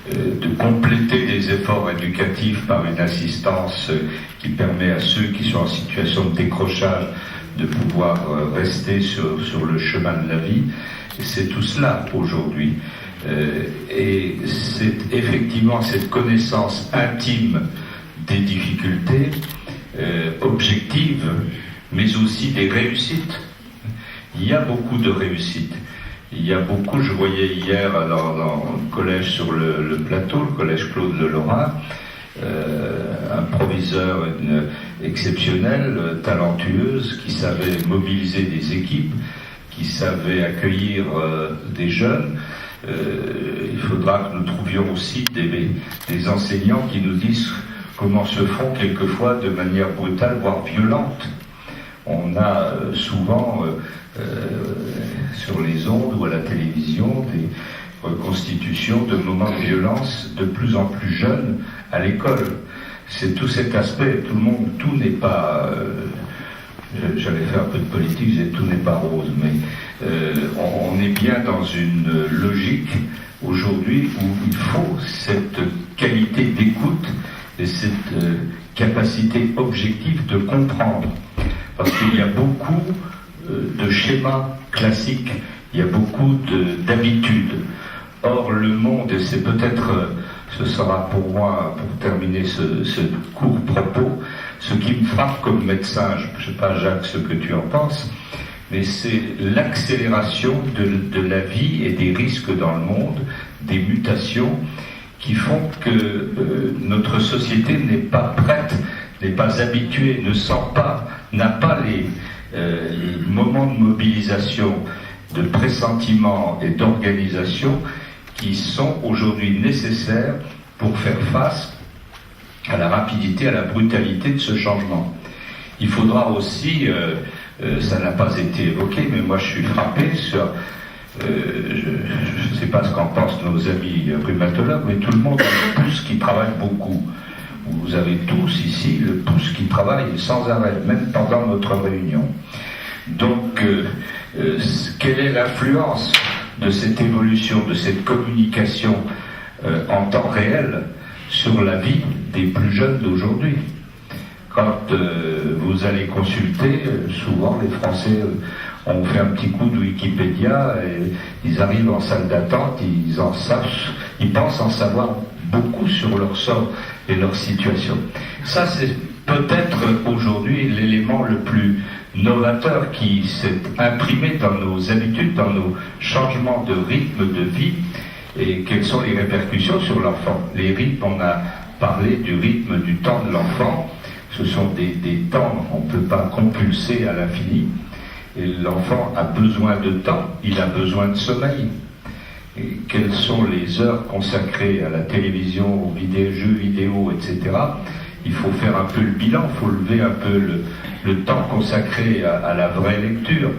de compléter des efforts éducatifs par une assistance qui permet à ceux qui sont en situation de décrochage de pouvoir rester sur le chemin de la vie. Et c'est tout cela aujourd'hui. Et c'est effectivement cette connaissance intime des difficultés, objectives, mais aussi des réussites. Il y a beaucoup de réussites. Il y a beaucoup, je voyais hier dans le collège sur le plateau, le collège Claude Lelorrain, un proviseur exceptionnel, talentueuse, qui savait mobiliser des équipes, qui savait accueillir des jeunes. Il faudra que nous trouvions aussi des enseignants qui nous disent comment se font quelquefois de manière brutale, voire violente. On a souvent sur les ondes ou à la télévision des reconstitutions de moments de violence de plus en plus jeunes à l'école. C'est tout cet aspect, tout n'est pas... j'allais faire un peu de politique, je disais tout n'est pas rose, mais on est bien dans une logique aujourd'hui où il faut cette qualité d'écoute et cette capacité objective de comprendre. Parce qu'il y a beaucoup de schémas classiques, il y a beaucoup d'habitudes. Or, le monde, et c'est peut-être, ce sera pour moi, pour terminer ce court propos, ce qui me frappe comme médecin, je ne sais pas Jacques ce que tu en penses, mais c'est l'accélération de la vie et des risques dans le monde, des mutations qui font que notre société n'est pas prête, n'est pas habituée, ne sent pas, n'a pas les moments de mobilisation, de pressentiment et d'organisation qui sont aujourd'hui nécessaires pour faire face à la rapidité, à la brutalité de ce changement. Il faudra aussi, ça n'a pas été évoqué, mais moi je suis frappé sur, je ne sais pas ce qu'en pensent nos amis rhumatologues, mais tout le monde a le pouce qui travaille beaucoup. Vous avez tous ici le pouce qui travaille sans arrêt, même pendant notre réunion. Donc, quelle est l'influence de cette évolution, de cette communication en temps réel sur la vie des plus jeunes d'aujourd'hui. Quand vous allez consulter, souvent les Français ont fait un petit coup de Wikipédia et ils arrivent en salle d'attente, ils pensent en savoir beaucoup sur leur sort et leur situation. Ça, c'est peut-être aujourd'hui l'élément le plus novateur qui s'est imprimé dans nos habitudes, dans nos changements de rythme de vie. Et quelles sont les répercussions sur l'enfant? Les rythmes, on a parlé du rythme du temps de l'enfant. Ce sont des temps, on ne peut pas compulser à l'infini. Et l'enfant a besoin de temps, il a besoin de sommeil. Et quelles sont les heures consacrées à la télévision, aux jeux vidéo, etc. Il faut faire un peu le bilan, il faut lever un peu le temps consacré à la vraie lecture.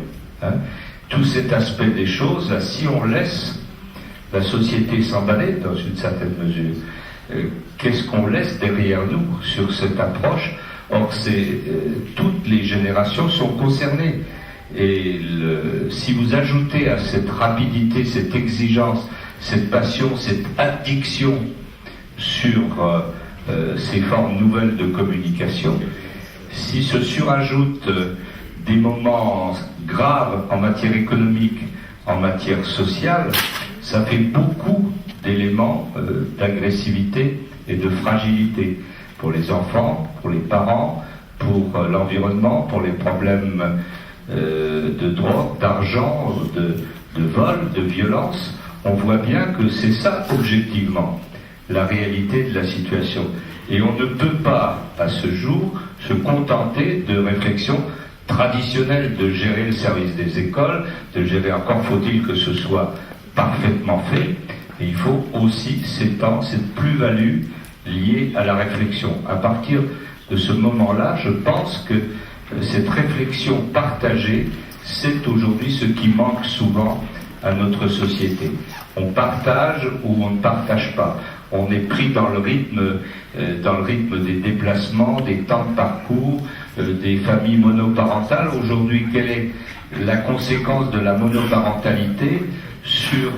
Hein. Tout cet aspect des choses, là, si on laisse la société s'emballer dans une certaine mesure, qu'est-ce qu'on laisse derrière nous sur cette approche? Or, toutes les générations sont concernées. Et si vous ajoutez à cette rapidité, cette exigence, cette passion, cette addiction sur ces formes nouvelles de communication, si se surajoutent des moments graves en matière économique, en matière sociale, ça fait beaucoup d'éléments d'agressivité et de fragilité pour les enfants, pour les parents, pour l'environnement, pour les problèmes de drogue, d'argent, de vol, de violence. On voit bien que c'est ça, objectivement, la réalité de la situation. Et on ne peut pas, à ce jour, se contenter de réflexions traditionnelles de gérer le service des écoles, de gérer, encore faut-il que ce soit parfaitement fait, et il faut aussi s'étendre cette plus-value liée à la réflexion. À partir de ce moment-là, je pense que cette réflexion partagée, c'est aujourd'hui ce qui manque souvent à notre société. On partage ou on ne partage pas. On est pris dans le rythme des déplacements, des temps de parcours, des familles monoparentales. Aujourd'hui, quelle est la conséquence de la monoparentalité sur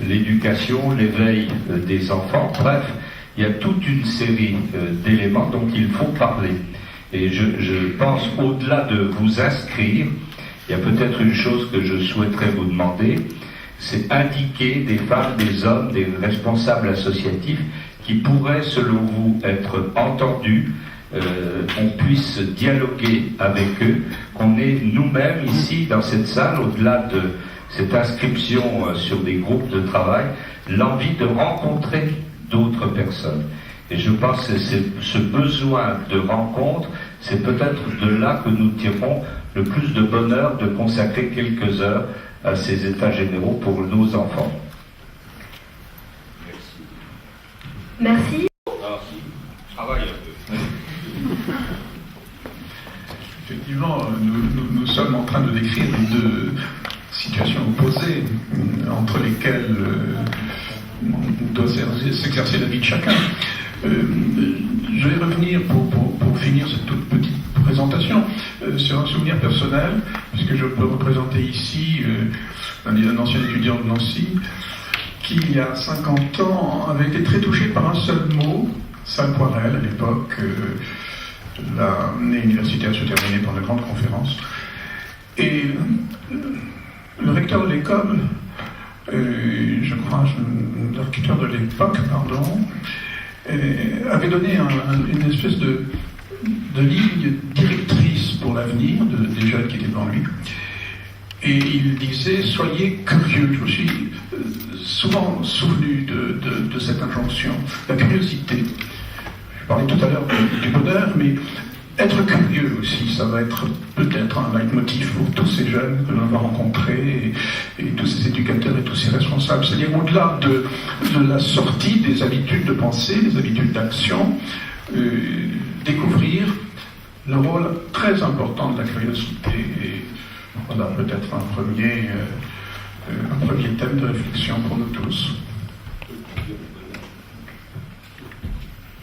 l'éducation, l'éveil des enfants? Bref, il y a toute une série d'éléments dont il faut parler. Et je pense, au-delà de vous inscrire, il y a peut-être une chose que je souhaiterais vous demander, c'est indiquer des femmes, des hommes, des responsables associatifs qui pourraient, selon vous, être entendus, qu'on puisse dialoguer avec eux, qu'on ait nous-mêmes ici, dans cette salle, au-delà de cette inscription sur des groupes de travail, l'envie de rencontrer d'autres personnes. Et je pense que ce besoin de rencontre, c'est peut-être de là que nous tirons le plus de bonheur de consacrer quelques heures à ces états généraux pour nos enfants. Merci. Alors, je travaille un peu. Effectivement, nous sommes en train de décrire les deux situations opposées entre lesquelles doit s'exercer la vie de chacun. Je vais revenir pour finir cette toute petite présentation sur un souvenir personnel, puisque je peux représenter ici un ancien étudiant de Nancy qui, il y a 50 ans, avait été très touché par un seul mot, Salle Poirel, à l'époque. L'année universitaire se terminait par la grande conférence. Et le recteur de l'école, je crois, le recteur de l'époque, pardon, avait donné une espèce de ligne directrice pour l'avenir des jeunes qui étaient devant lui. Et il disait, soyez curieux. Je me suis souvent souvenu de cette injonction, la curiosité. Je parlais tout à l'heure du bonheur, mais être curieux aussi, ça va être peut-être un leitmotiv pour tous ces jeunes que l'on va rencontrer et tous ces éducateurs et tous ces responsables. C'est-à-dire au-delà de la sortie des habitudes de pensée, des habitudes d'action, découvrir le rôle très important de la curiosité. Et voilà peut-être un premier thème de réflexion pour nous tous.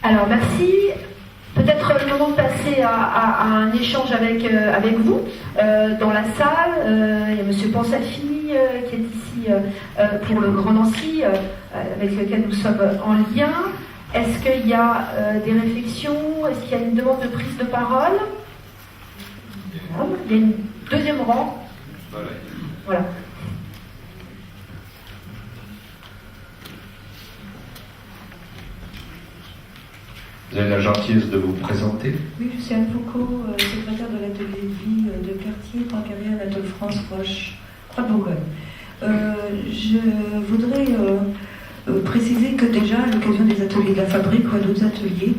Alors merci. Peut-être le moment de passer à un échange avec vous dans la salle. Il y a M. Pansafi, qui est ici pour le Grand Nancy, avec lequel nous sommes en lien. Est-ce qu'il y a des réflexions? Est-ce qu'il y a une demande de prise de parole? Il y a une deuxième rang. Voilà. Vous avez la gentillesse de vous présenter? Oui, je suis Anne Foucault, secrétaire de l'atelier de vie de quartier Poincaré à l'Atelier France Roche, Croix-de-Bourgogne. Je voudrais préciser que déjà, à l'occasion des ateliers de la fabrique ou à d'autres ateliers,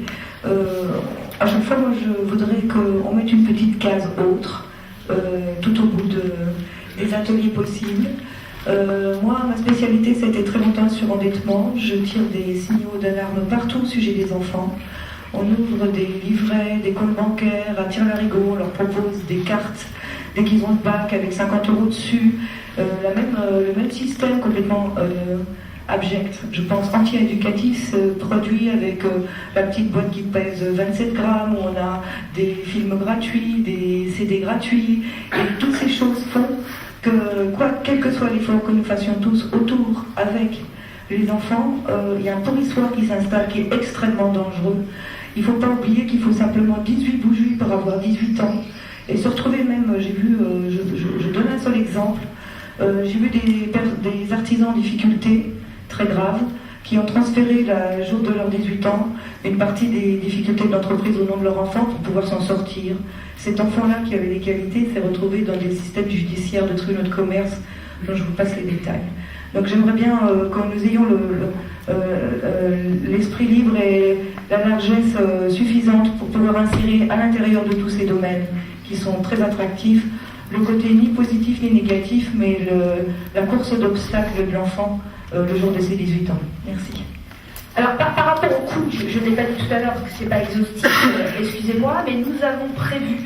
à chaque fois, moi, je voudrais qu'on mette une petite case autre tout au bout des ateliers possibles. Moi, ma spécialité, ça a été très longtemps sur endettement. Je tire des signaux d'alarme partout au sujet des enfants. On ouvre des livrets, des comptes bancaires à tire-larigot, on leur propose des cartes dès qu'ils ont le bac avec 50 € dessus. Le même système complètement abject, je pense, anti-éducatif se produit avec la petite boîte qui pèse 27 grammes, où on a des films gratuits, des CD gratuits, et toutes ces choses font que, quel que soit l'effort que nous fassions tous autour avec les enfants, il y a un pourrissoir qui s'installe qui est extrêmement dangereux. Il ne faut pas oublier qu'il faut simplement 18 bougies pour avoir 18 ans. Et se retrouver même, j'ai vu, je donne un seul exemple, j'ai vu des artisans en difficulté très graves qui ont transféré le jour de leurs 18 ans une partie des difficultés de l'entreprise au nom de leur enfant pour pouvoir s'en sortir. Cet enfant-là qui avait des qualités s'est retrouvé dans des systèmes judiciaires de tribunaux de commerce dont je vous passe les détails. Donc j'aimerais bien que nous ayons l'esprit libre et la largesse suffisante pour pouvoir insérer à l'intérieur de tous ces domaines qui sont très attractifs le côté ni positif ni négatif, mais la course d'obstacles de l'enfant le jour de ses 18 ans. Merci. Alors par rapport au coût, je ne l'ai pas dit tout à l'heure parce que ce n'est pas exhaustif, excusez-moi, mais nous avons prévu,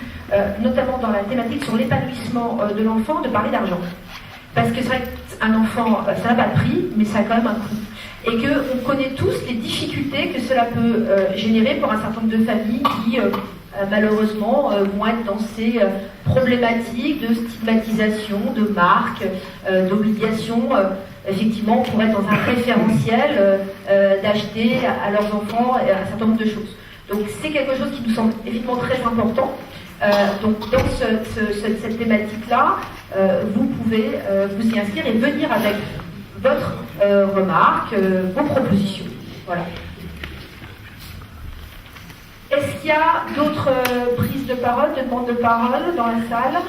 notamment dans la thématique sur l'épanouissement de l'enfant, de parler d'argent. Parce que c'est vrai qu'un enfant, ça n'a pas de prix, mais ça a quand même un coût. Et qu'on connaît tous les difficultés que cela peut générer pour un certain nombre de familles qui, malheureusement, vont être dans ces problématiques de stigmatisation, de marque, d'obligation, effectivement, pour être dans un référentiel, d'acheter à leurs enfants un certain nombre de choses. Donc c'est quelque chose qui nous semble évidemment très important. Donc dans cette thématique-là, vous pouvez vous y inscrire et venir avec votre remarque, vos propositions. Voilà. Est-ce qu'il y a d'autres prises de parole, de demandes de parole dans la salle?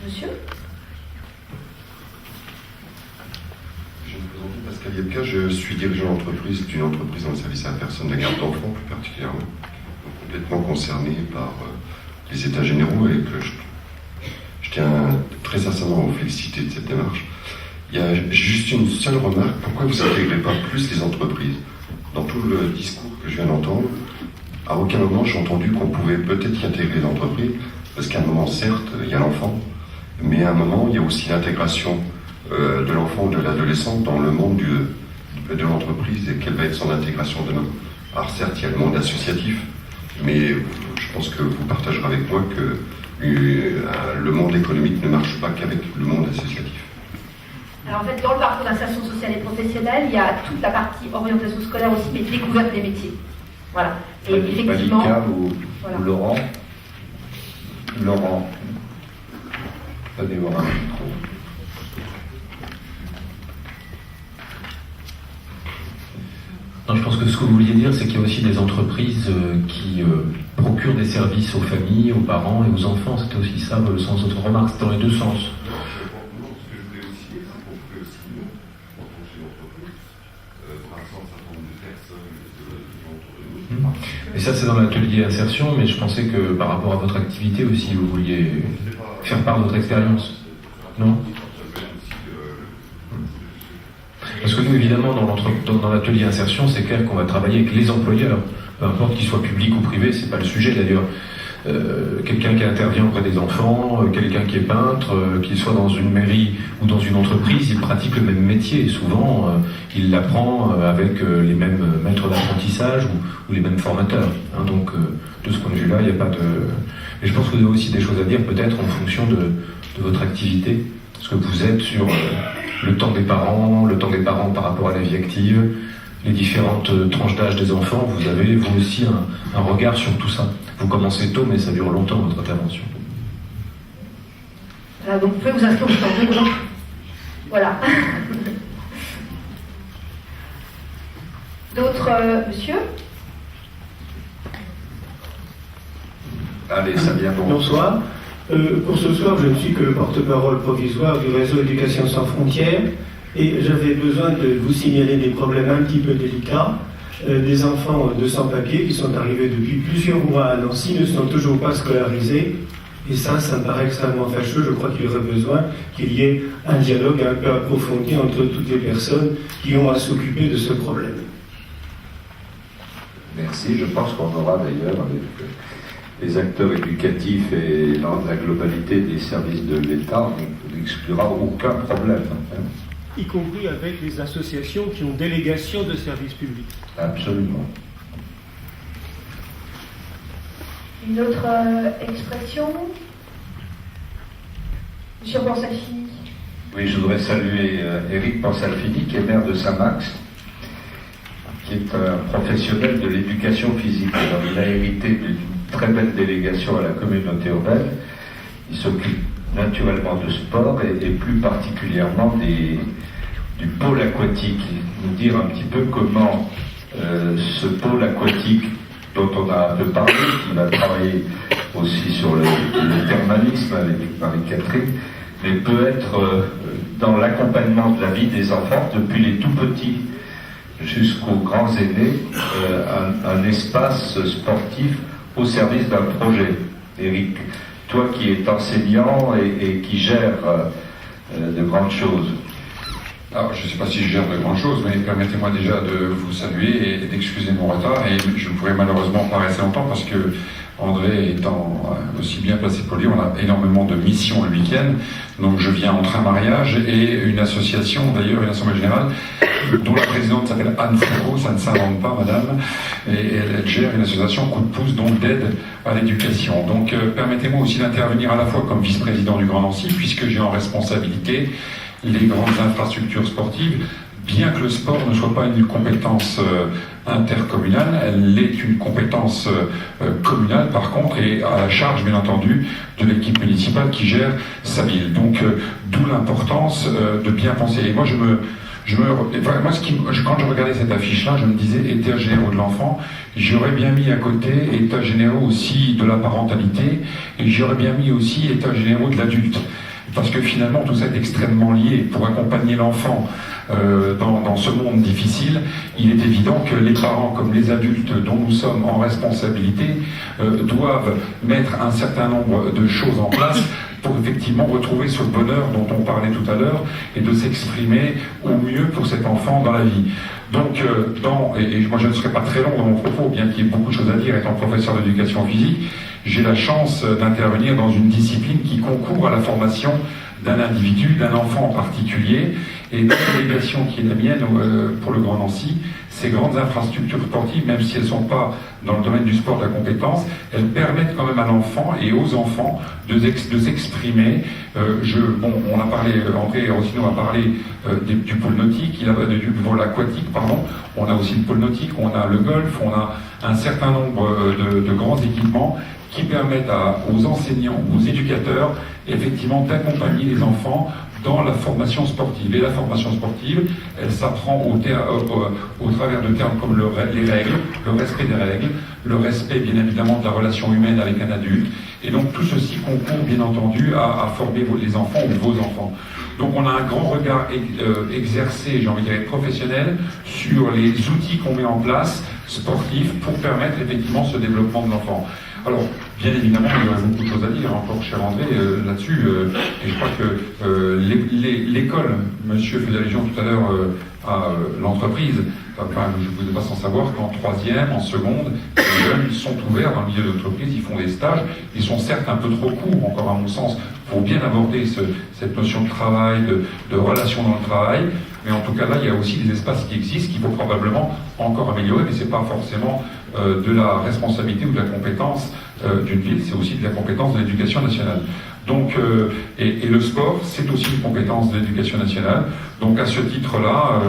Monsieur? Je me présente Pascal Yepka, je suis dirigeant d'entreprise d'une entreprise dans le service à la personne, la garde d'enfants plus particulièrement, donc complètement concerné par les états généraux et que je tiens très sincèrement à vous féliciter de cette démarche. Il y a juste une seule remarque, pourquoi vous n'intégrez pas plus les entreprises? Dans tout le discours que je viens d'entendre, à aucun moment j'ai entendu qu'on pouvait peut-être y intégrer les entreprises, parce qu'à un moment, certes, il y a l'enfant, mais à un moment, il y a aussi l'intégration de l'enfant ou de l'adolescent dans le monde de l'entreprise et quelle va être son intégration demain. Alors certes, il y a le monde associatif, mais je pense que vous partagerez avec moi que le monde économique ne marche pas qu'avec le monde associatif. Alors en fait, dans le parcours d'insertion sociale et professionnelle, il y a toute la partie orientation scolaire aussi, mais découverte des métiers. Voilà. Et effectivement... Malika ou Laurent. Donnez-moi un micro. Non, je pense que ce que vous vouliez dire, c'est qu'il y a aussi des entreprises qui procurent des services aux familles, aux parents et aux enfants. C'était aussi ça le sens de votre remarque, c'était dans les deux sens. Et ça, c'est dans l'atelier insertion, mais je pensais que par rapport à votre activité aussi, vous vouliez faire part de votre expérience. Non ? Parce que nous, évidemment, dans l'atelier insertion, c'est clair qu'on va travailler avec les employeurs, peu importe qu'ils soient publics ou privés, c'est pas le sujet d'ailleurs. Quelqu'un qui intervient auprès des enfants, quelqu'un qui est peintre, qu'il soit dans une mairie ou dans une entreprise, il pratique le même métier. Et souvent, il l'apprend avec les mêmes maîtres d'apprentissage ou les mêmes formateurs. Donc, de ce point de vue-là, il n'y a pas de... Et je pense que vous avez aussi des choses à dire peut-être en fonction de votre activité, parce que vous êtes sur le temps des parents par rapport à la vie active, les différentes tranches d'âge des enfants. Vous avez vous aussi un regard sur tout ça. Vous commencez tôt, mais ça dure longtemps votre intervention. Voilà, donc vous pouvez vous inscrire au stand de groupe. Voilà. D'autres, monsieur? Allez, ça vient bon. Bonsoir. Pour ce soir, je ne suis que le porte-parole provisoire du réseau Éducation sans frontières et j'avais besoin de vous signaler des problèmes un petit peu délicats. Des enfants de sans-papiers qui sont arrivés depuis plusieurs mois à Nancy ne sont toujours pas scolarisés. Et ça me paraît extrêmement fâcheux. Je crois qu'il y aurait besoin qu'il y ait un dialogue un peu approfondi entre toutes les personnes qui ont à s'occuper de ce problème. Merci. Je pense qu'on aura d'ailleurs avec les acteurs éducatifs et dans la globalité des services de l'État, on n'exclura aucun problème. Y compris avec les associations qui ont délégation de services publics. Absolument. Une autre expression? Monsieur Pansalfini. Oui, je voudrais saluer Éric Pansalfini, qui est maire de Saint-Max, qui est un professionnel de l'éducation physique. Alors, il a hérité d'une très belle délégation à la communauté urbaine. Il s'occupe naturellement de sport et plus particulièrement du pôle aquatique. Nous dire un petit peu comment ce pôle aquatique dont on a un peu parlé, qui va travailler aussi sur le thermalisme avec Marie-Catherine, mais peut être dans l'accompagnement de la vie des enfants, depuis les tout petits jusqu'aux grands aînés, un espace sportif au service d'un projet. Éric, toi qui es enseignant et qui gère de grandes choses. Alors, je ne sais pas si je gère de grandes choses, mais permettez-moi déjà de vous saluer et d'excuser mon retard. Et je ne pourrai malheureusement pas rester longtemps parce que André étant aussi bien placé pour lui, on a énormément de missions le week-end. Donc je viens entre un mariage et une association, d'ailleurs une assemblée générale, dont la présidente s'appelle Anne Foucault, ça ne s'invente pas, madame, et elle gère une association coup de pouce donc d'aide à l'éducation. Donc permettez-moi aussi d'intervenir à la fois comme vice-président du Grand Nancy, puisque j'ai en responsabilité les grandes infrastructures sportives, bien que le sport ne soit pas une compétence intercommunale, elle est une compétence communale par contre, et à la charge bien entendu de l'équipe municipale qui gère sa ville. Donc d'où l'importance de bien penser. Et moi quand je regardais cette affiche-là, je me disais états généraux de l'enfant, j'aurais bien mis à côté états généraux aussi de la parentalité, et j'aurais bien mis aussi états généraux de l'adulte. Parce que finalement, tout ça est extrêmement lié. Pour accompagner l'enfant dans ce monde difficile, il est évident que les parents, comme les adultes dont nous sommes en responsabilité, doivent mettre un certain nombre de choses en place pour effectivement retrouver ce bonheur dont on parlait tout à l'heure et de s'exprimer au mieux pour cet enfant dans la vie. Donc, et moi je ne serai pas très long dans mon propos, bien qu'il y ait beaucoup de choses à dire étant professeur d'éducation physique, j'ai la chance d'intervenir dans une discipline qui concourt à la formation d'un individu, d'un enfant en particulier, et dans la délégation qui est la mienne pour le Grand Nancy, ces grandes infrastructures sportives, même si elles ne sont pas dans le domaine du sport de la compétence, elles permettent quand même à l'enfant et aux enfants de s'exprimer. On a parlé, André Rossino a parlé du pôle nautique, du vol aquatique, pardon. On a aussi le pôle nautique, on a le golf, on a un certain nombre de grands équipements qui permettent aux enseignants, aux éducateurs, effectivement, d'accompagner les enfants dans la formation sportive. Et la formation sportive, elle s'apprend au travers de termes comme les règles, le respect des règles, le respect, bien évidemment, de la relation humaine avec un adulte. Et donc, tout ceci concourt, bien entendu, à former les enfants ou vos enfants. Donc, on a un grand regard exercé, j'ai envie de dire professionnel, sur les outils qu'on met en place, sportifs, pour permettre, effectivement, ce développement de l'enfant. Alors, bien évidemment, il y aurait beaucoup de choses à dire encore, cher André, là-dessus. Et je crois que l'école, monsieur faisait allusion tout à l'heure à l'entreprise. Enfin, je ne vous ai pas sans savoir qu'en troisième, en seconde, les jeunes sont ouverts dans le milieu de l'entreprise, ils font des stages. Ils sont certes un peu trop courts, encore à mon sens, pour bien aborder cette notion de travail, de relation dans le travail. Mais en tout cas, là, il y a aussi des espaces qui existent qu'il faut probablement encore améliorer, mais ce n'est pas forcément de la responsabilité ou de la compétence d'une ville, c'est aussi de la compétence de l'éducation nationale. Donc, et le sport, c'est aussi une compétence de l'éducation nationale. Donc à ce titre-là,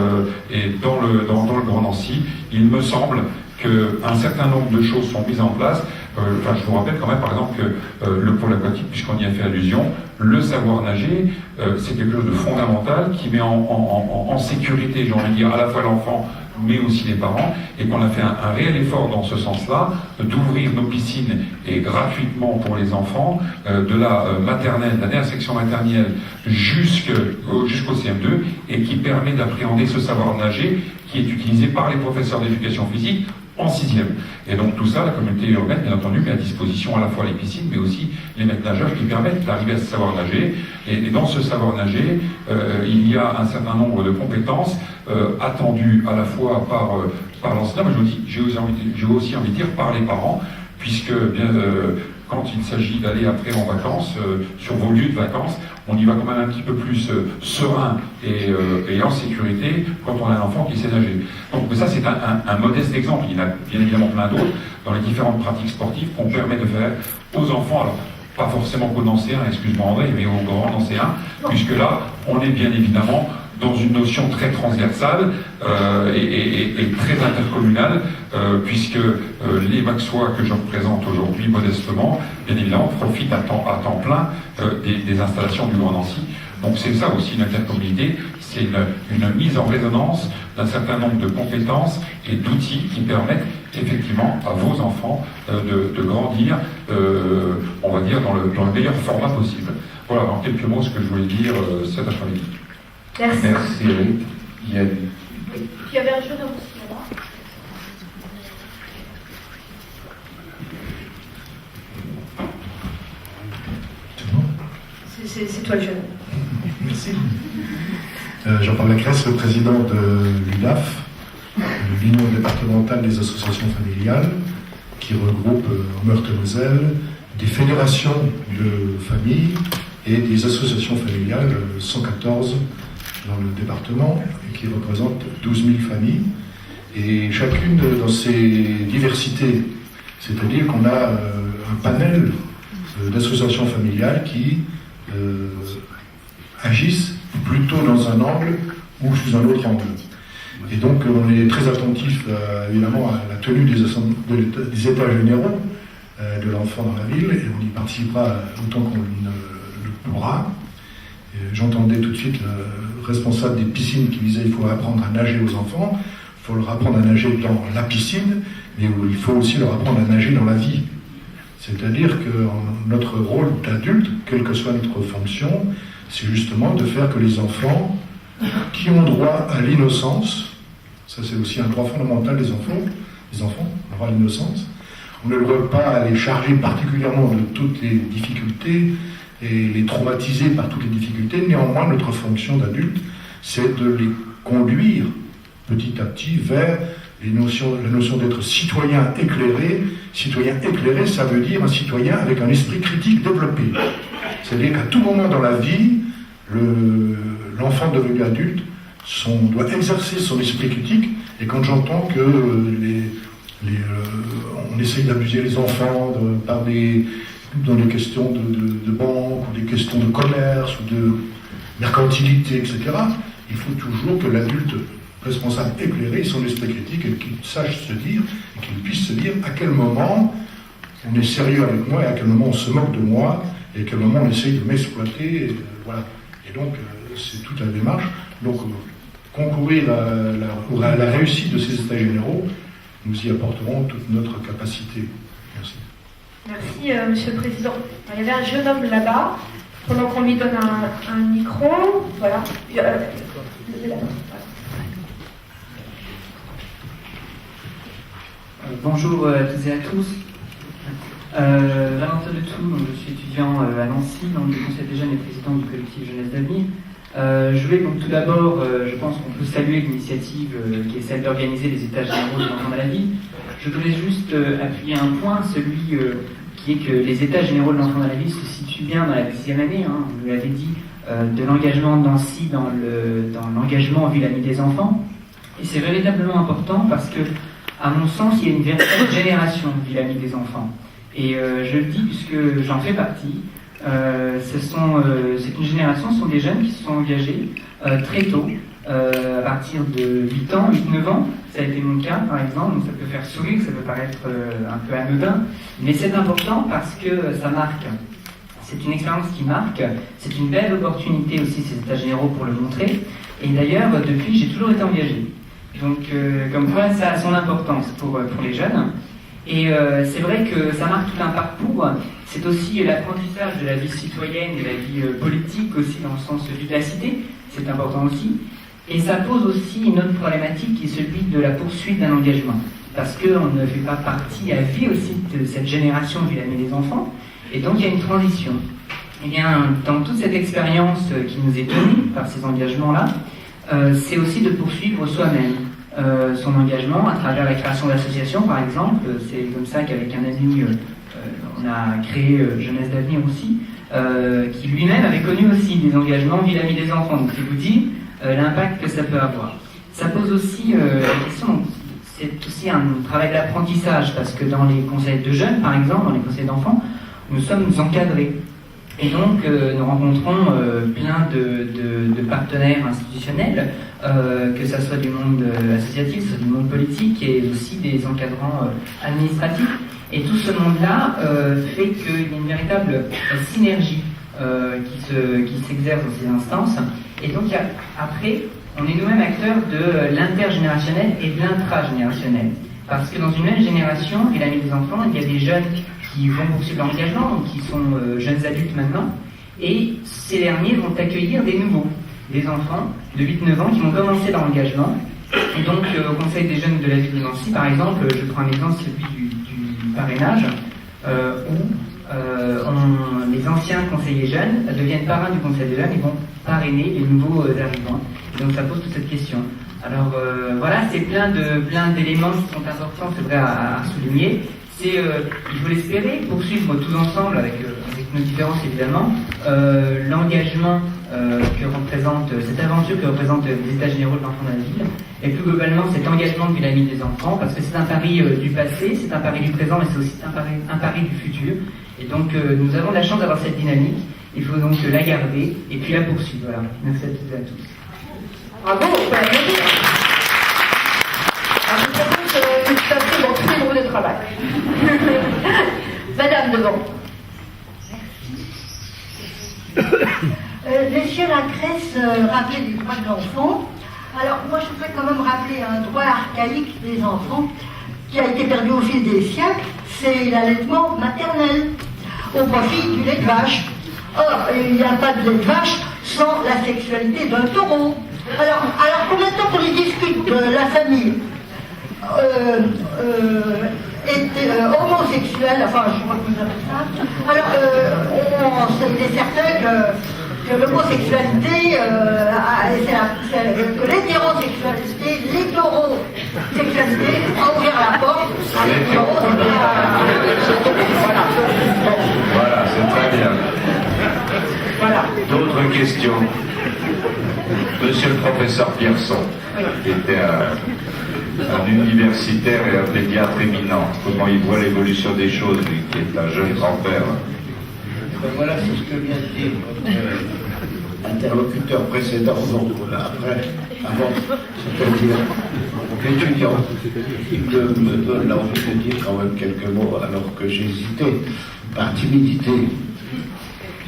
et dans le Grand Nancy, il me semble qu'un certain nombre de choses sont mises en place. Je vous rappelle quand même, par exemple, que le pôle aquatique, puisqu'on y a fait allusion, le savoir nager, c'est quelque chose de fondamental qui met en sécurité, j'ai envie de dire, à la fois l'enfant, mais aussi les parents, et qu'on a fait un réel effort dans ce sens-là, d'ouvrir nos piscines, et gratuitement pour les enfants, de la maternelle, de la dernière section maternelle, jusqu'au CM2, et qui permet d'appréhender ce savoir nager qui est utilisé par les professeurs d'éducation physique en 6e. Et donc tout ça, la communauté urbaine, bien entendu, met à disposition à la fois les piscines, mais aussi les maîtres nageurs qui permettent d'arriver à ce savoir nager. Et dans ce savoir nager, il y a un certain nombre de compétences attendues à la fois par l'enseignant, mais j'ai aussi envie de dire par les parents, puisque quand il s'agit d'aller après en vacances, sur vos lieux de vacances, on y va quand même un petit peu plus serein et en sécurité quand on a un enfant qui sait nager. Donc ça c'est un modeste exemple, il y en a bien évidemment plein d'autres dans les différentes pratiques sportives qu'on permet de faire aux enfants, alors pas forcément qu'aux Nancéens, excuse-moi André, mais aux grands Nancéens, puisque là on est bien évidemment dans une notion très transversale et très intercommunale, puisque les Maxois que je représente aujourd'hui modestement, bien évidemment, profitent à temps plein des installations du Grand Nancy. Donc c'est ça aussi une intercommunalité, c'est une mise en résonance d'un certain nombre de compétences et d'outils qui permettent effectivement à vos enfants de grandir, on va dire, dans le meilleur format possible. Voilà, en quelques mots, ce que je voulais dire cet après-midi. Merci. Merci Eric. Yann. Il y avait un jeune homme aussi là-bas. C'est toi le jeune. Merci. Jean-Paul Lacresse, le président de l'UDAF, l'Union départementale des associations familiales, qui regroupe en Meurthe-et-Moselle des fédérations de familles et des associations familiales, 114 dans le département, et qui représente 12 000 familles, et chacune dans ses diversités. C'est-à-dire qu'on a un panel d'associations familiales qui agissent plutôt dans un angle ou sous un autre angle. Et donc on est très attentif évidemment à la tenue des états généraux de l'enfant dans la ville, et on y participera autant qu'on le pourra. J'entendais tout de suite le responsable des piscines qui disait qu'il faut apprendre à nager aux enfants, il faut leur apprendre à nager dans la piscine, mais il faut aussi leur apprendre à nager dans la vie. C'est-à-dire que notre rôle d'adulte, quelle que soit notre fonction, c'est justement de faire que les enfants qui ont droit à l'innocence, ça c'est aussi un droit fondamental des enfants, le droit à l'innocence, on ne doit pas les charger particulièrement de toutes les difficultés et les traumatiser par toutes les difficultés. Néanmoins, notre fonction d'adulte, c'est de les conduire petit à petit vers la notion d'être citoyen éclairé. Citoyen éclairé, ça veut dire un citoyen avec un esprit critique développé. C'est-à-dire qu'à tout moment dans la vie, l'enfant devenu adulte doit exercer son esprit critique, et quand j'entends que on essaye d'abuser les enfants dans des questions de banque, ou des questions de commerce, ou de mercantilité, etc., il faut toujours que l'adulte responsable éclairé ait son esprit critique, et qu'il sache se dire, et qu'il puisse se dire à quel moment on est sérieux avec moi, et à quel moment on se moque de moi, et à quel moment on essaye de m'exploiter. Voilà. Et donc, c'est toute la démarche. Donc, concourir à la réussite de ces états généraux, nous y apporterons toute notre capacité. Merci. Merci, Monsieur le Président. Il y avait un jeune homme là-bas, pendant qu'on lui donne un micro. Voilà. Bonjour à toutes et à tous. Valentin de Tout, donc je suis étudiant à Nancy, dans le Conseil des jeunes et président du collectif Jeunesse d'Avenir. Je voulais donc tout d'abord, je pense qu'on peut saluer l'initiative qui est celle d'organiser les états généraux de l'enfant dans la vie. Je voulais juste appuyer un point, celui qui est que les états généraux de l'enfant dans la vie se situent bien dans la 10e année, hein, vous l'avez dit, de l'engagement de Nancy dans l'engagement en vue de la nuit des enfants. Et c'est véritablement important parce que À mon sens, il y a une véritable génération de l'ami des enfants. Et je le dis puisque j'en fais partie. C'est une génération, ce sont des jeunes qui se sont engagés très tôt, à partir de 8 ans, 8-9 ans. Ça a été mon cas, par exemple. Donc ça peut faire sourire, ça peut paraître un peu anodin, mais c'est important parce que ça marque. C'est une expérience qui marque. C'est une belle opportunité aussi, ces états généraux, pour le montrer. Et d'ailleurs, depuis, j'ai toujours été engagé. Donc, comme quoi, ça a son importance pour les jeunes. Et c'est vrai que ça marque tout un parcours. C'est aussi l'apprentissage de la vie citoyenne et de la vie politique aussi, dans le sens de la cité. C'est important aussi. Et ça pose aussi une autre problématique qui est celui de la poursuite d'un engagement. Parce qu'on ne fait pas partie à vie aussi de cette génération du l'année des enfants. Et donc, il y a une transition. Et bien, dans toute cette expérience qui nous est donnée par ces engagements-là, c'est aussi de poursuivre soi-même son engagement à travers la création d'associations, par exemple. C'est comme ça qu'avec un ami, on a créé Jeunesse d'avenir aussi, qui lui-même avait connu aussi des engagements vis-à-vis des enfants. Donc, je vous dis l'impact que ça peut avoir. Ça pose aussi la question, c'est aussi un travail d'apprentissage, parce que dans les conseils de jeunes, par exemple, dans les conseils d'enfants, nous sommes encadrés. Et donc, nous rencontrons plein de partenaires institutionnels, que ce soit du monde associatif, que ce soit du monde politique, et aussi des encadrants administratifs. Et tout ce monde-là fait qu'il y a une véritable synergie qui s'exerce dans ces instances. Et donc, après, on est nous-mêmes acteurs de l'intergénérationnel et de l'intragénérationnel. Parce que dans une même génération, et l'année des enfants, il y a des jeunes qui vont poursuivre leur engagement, donc qui sont jeunes adultes maintenant, et ces derniers vont accueillir des nouveaux, des enfants de 8-9 ans qui vont commencer leur engagement. Et donc, au Conseil des jeunes de la ville de Nancy, par exemple, je prends un exemple, celui du parrainage, où les anciens conseillers jeunes deviennent parrains du Conseil des jeunes et vont parrainer les nouveaux arrivants. Et donc, ça pose toute cette question. Alors, voilà, c'est plein d'éléments qui sont importants, c'est vrai, à souligner. C'est, il faut l'espérer, poursuivre tous ensemble, avec nos différences évidemment, l'engagement que représente, cette aventure que représente les États généraux de l'enfant dans la ville, et plus globalement cet engagement de l'ami des enfants, parce que c'est un pari du passé, c'est un pari du présent, mais c'est aussi un pari du futur. Et donc nous avons la chance d'avoir cette dynamique, il faut donc la garder et puis la poursuivre. Voilà. Merci à toutes et à tous. Bravo, tout à fait dans tous les groupes de travail. Madame devant. Monsieur Lacresse rappelait les droits de l'enfant. Alors moi je voudrais quand même rappeler un droit archaïque des enfants qui a été perdu au fil des siècles, c'est l'allaitement maternel au profit du lait de vache. Or, il n'y a pas de lait de vache sans la sexualité d'un taureau. Alors combien de temps qu'on y discute de la famille homosexuelle, enfin je crois que vous appelez ça. Alors c'est certain que l'homosexualité, que l'hétérosexualité, l'hétérosexualité a ouvert la porte à l'hétérosexualité. Voilà, c'est très bien. Voilà. D'autres questions? Monsieur le professeur Pierson, qui était un universitaire et un pédiatre éminent, comment il voit l'évolution des choses, lui, qui est un jeune grand-père? Voilà, c'est ce que vient de dire notre interlocuteur précédent, donc avant, c'est-à-dire l'étudiant. Il me donne l'envie de dire quand même quelques mots alors que j'hésitais, par timidité.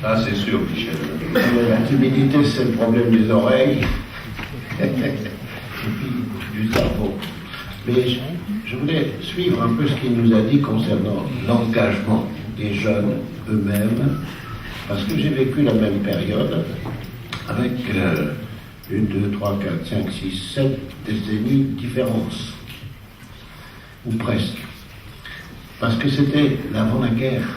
Ah, c'est sûr, Michel. La timidité, c'est le problème des oreilles et puis du cerveau. Mais je voulais suivre un peu ce qu'il nous a dit concernant l'engagement des jeunes eux-mêmes, parce que j'ai vécu la même période avec 1, 2, 3, 4, 5, 6, 7 décennies de différence, ou presque. Parce que c'était avant la guerre.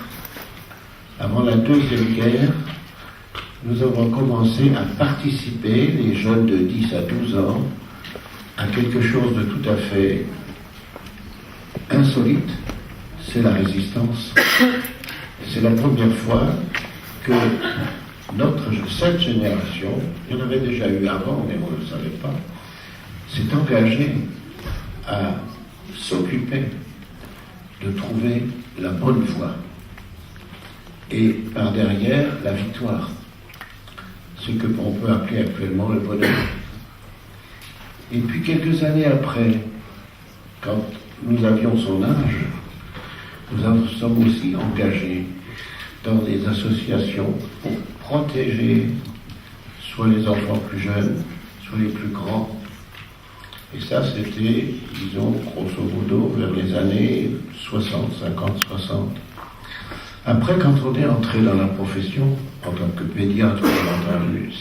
Avant la Deuxième Guerre, nous avons commencé à participer, les jeunes de 10 à 12 ans, à quelque chose de tout à fait insolite, c'est la résistance. C'est la première fois que cette génération, il y en avait déjà eu avant, mais on ne le savait pas, s'est engagée à s'occuper de trouver la bonne voie et par derrière la victoire, ce que l'on peut appeler actuellement le bonheur. Et puis quelques années après, quand nous avions son âge, nous sommes aussi engagés dans des associations pour protéger soit les enfants plus jeunes, soit les plus grands. Et ça, c'était, disons, grosso modo, vers les années 60, 50, 60. Après, quand on est entré dans la profession, en tant que pédiatre,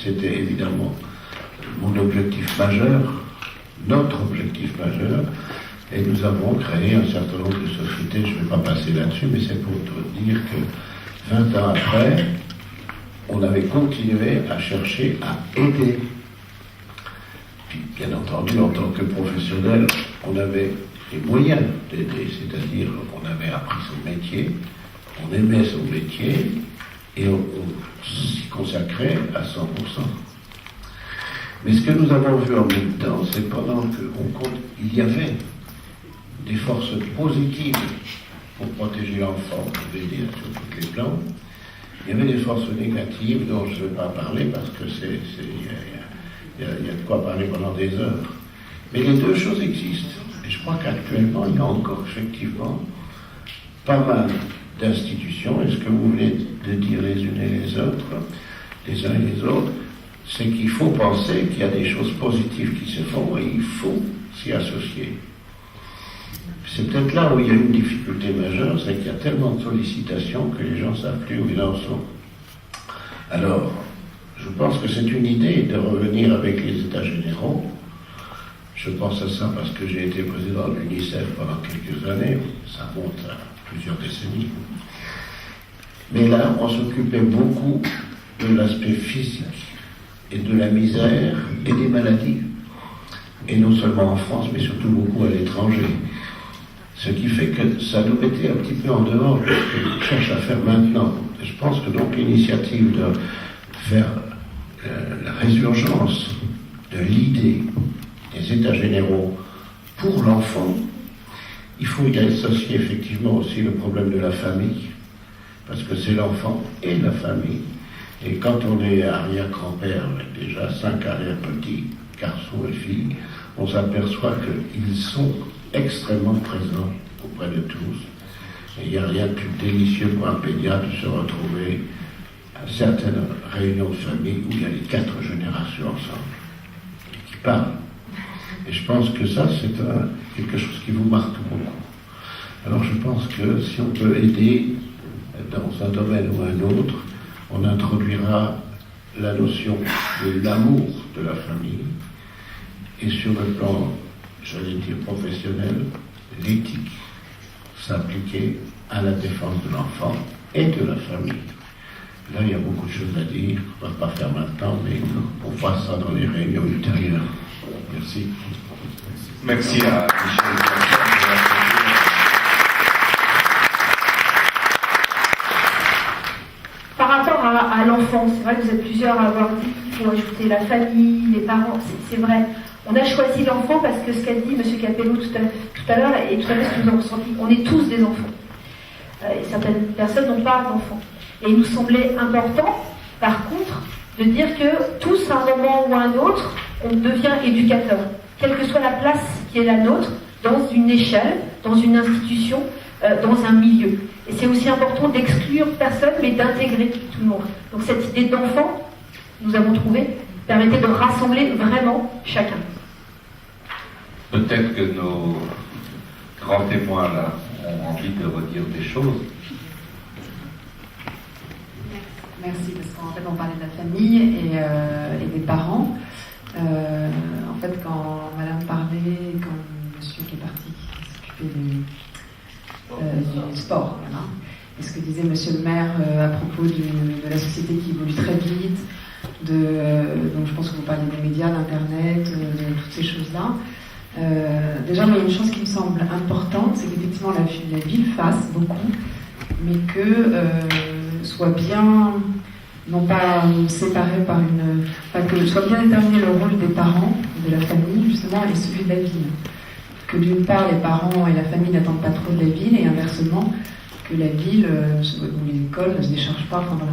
c'était évidemment mon objectif majeur, notre objectif majeur, et nous avons créé un certain nombre de sociétés. Je ne vais pas passer là-dessus, mais c'est pour te dire que 20 ans après, on avait continué à chercher à aider. Puis, bien entendu, en tant que professionnel, on avait les moyens d'aider, c'est-à-dire qu'on avait appris son métier, on aimait son métier, et on s'y consacrait à 100%. Mais ce que nous avons vu en même temps, c'est pendant qu'il y avait des forces positives pour protéger l'enfant, je vais dire, sur tous les plans, il y avait des forces négatives dont je ne vais pas parler parce que il y a de quoi parler pendant des heures. Mais les deux choses existent. Et je crois qu'actuellement, il y a encore effectivement pas mal d'institutions. Et ce que vous venez de dire les unes et les autres, les uns et les autres, c'est qu'il faut penser qu'il y a des choses positives qui se font et il faut s'y associer. C'est peut-être là où il y a une difficulté majeure, c'est qu'il y a tellement de sollicitations que les gens ne savent plus où ils en sont. Alors, je pense que c'est une idée de revenir avec les États généraux. Je pense à ça parce que j'ai été président de l'UNICEF pendant quelques années, ça remonte à plusieurs décennies. Mais là, on s'occupait beaucoup de l'aspect physique et de la misère et des maladies. Et non seulement en France, mais surtout beaucoup à l'étranger. Ce qui fait que ça nous mettait un petit peu en dehors de ce que je cherche à faire maintenant. Et je pense que donc l'initiative de faire la résurgence de l'idée des États généraux pour l'enfant, il faut y associer effectivement aussi le problème de la famille, parce que c'est l'enfant et la famille. Et quand on est arrière-grand-père, avec déjà 5 arrière-petits, garçons et filles, on s'aperçoit qu'ils sont extrêmement présents auprès de tous. Et il n'y a rien de plus délicieux pour un pédiatre de se retrouver à certaines réunions de famille où il y a les 4 générations ensemble et qui parlent. Et je pense que ça, c'est quelque chose qui vous marque beaucoup. Alors je pense que si on peut aider dans un domaine ou un autre, on introduira la notion de l'amour de la famille et sur le plan, j'allais dire professionnel, l'éthique s'appliquer à la défense de l'enfant et de la famille. Là, il y a beaucoup de choses à dire, on ne va pas faire maintenant, mais on fera ça dans les réunions ultérieures. Merci. Merci à Michel. Par rapport à l'enfant, c'est vrai que vous êtes plusieurs à avoir dit qu'il faut ajouter la famille, les parents, c'est vrai. On a choisi l'enfant parce que ce qu'a dit M. Capello tout à l'heure et tout à l'heure ce que nous avons ressenti, on est tous des enfants. Et certaines personnes n'ont pas d'enfants. Et il nous semblait important, par contre, de dire que tous, à un moment ou à un autre, on devient éducateur, quelle que soit la place qui est la nôtre, dans une échelle, dans une institution, dans un milieu. Et c'est aussi important d'exclure personne, mais d'intégrer tout le monde. Donc cette idée d'enfant, nous avons trouvé, permettait de rassembler vraiment chacun. Peut-être que nos grands témoins là ont envie de redire des choses. Merci, parce qu'en fait on parlait de la famille et des parents. En fait, quand Madame parlait, quand Monsieur qui est parti, qui s'occupait du sport, voilà. Et ce que disait Monsieur le maire à propos de la société qui évolue très vite, donc je pense que vous parlez des médias, d'Internet, de toutes ces choses-là. Déjà, il y a une chose qui me semble importante, c'est qu'effectivement la ville fasse beaucoup, mais que soit bien, non pas séparé par que soit bien déterminé le rôle des parents, de la famille, justement, et celui de la ville. que d'une part les parents et la famille n'attendent pas trop de la ville, et inversement, que la ville ou l'école ne se décharge pas, enfin, voilà,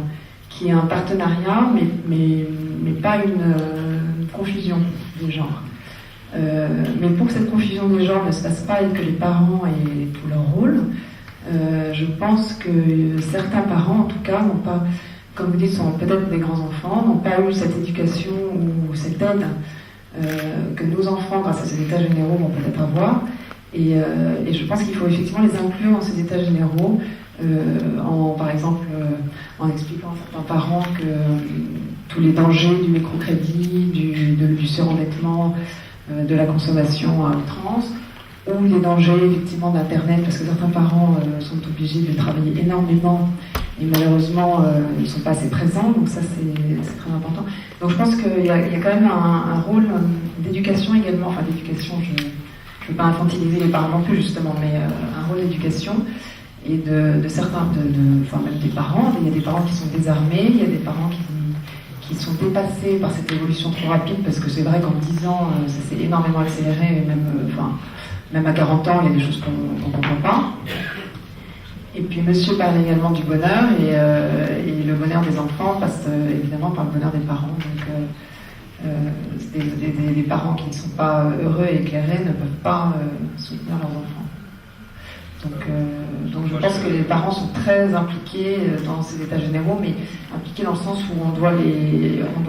qu'il y ait un partenariat, mais pas une confusion des genres. Mais pour que cette confusion des genres ne se fasse pas et que les parents aient tout leur rôle, je pense que certains parents, en tout cas, n'ont pas, comme vous dites, sont peut-être des grands enfants, n'ont pas eu cette éducation ou cette aide que nos enfants, grâce à ces états généraux, vont peut-être avoir. Et je pense qu'il faut effectivement les inclure dans ces états généraux, par exemple, en expliquant à certains parents que tous les dangers du microcrédit, du surendettement, de la consommation à outrance, ou les dangers effectivement d'Internet, parce que certains parents sont obligés de travailler énormément et malheureusement ils ne sont pas assez présents, donc ça c'est très important. Donc je pense qu'il y a quand même un rôle d'éducation également, enfin d'éducation, je ne veux pas infantiliser les parents non plus justement, mais un rôle d'éducation et de certains, enfin même des parents. Il y a des parents qui sont désarmés, il y a des parents qui sont dépassés par cette évolution trop rapide, parce que c'est vrai qu'en 10 ans ça s'est énormément accéléré, et même à 40 ans il y a des choses qu'on ne comprend pas. Et puis monsieur parle également du bonheur, et le bonheur des enfants passe évidemment par le bonheur des parents. Donc des parents qui ne sont pas heureux et éclairés ne peuvent pas soutenir leurs enfants. Donc je pense que les parents sont très impliqués dans ces états généraux, mais impliqués dans le sens où on doit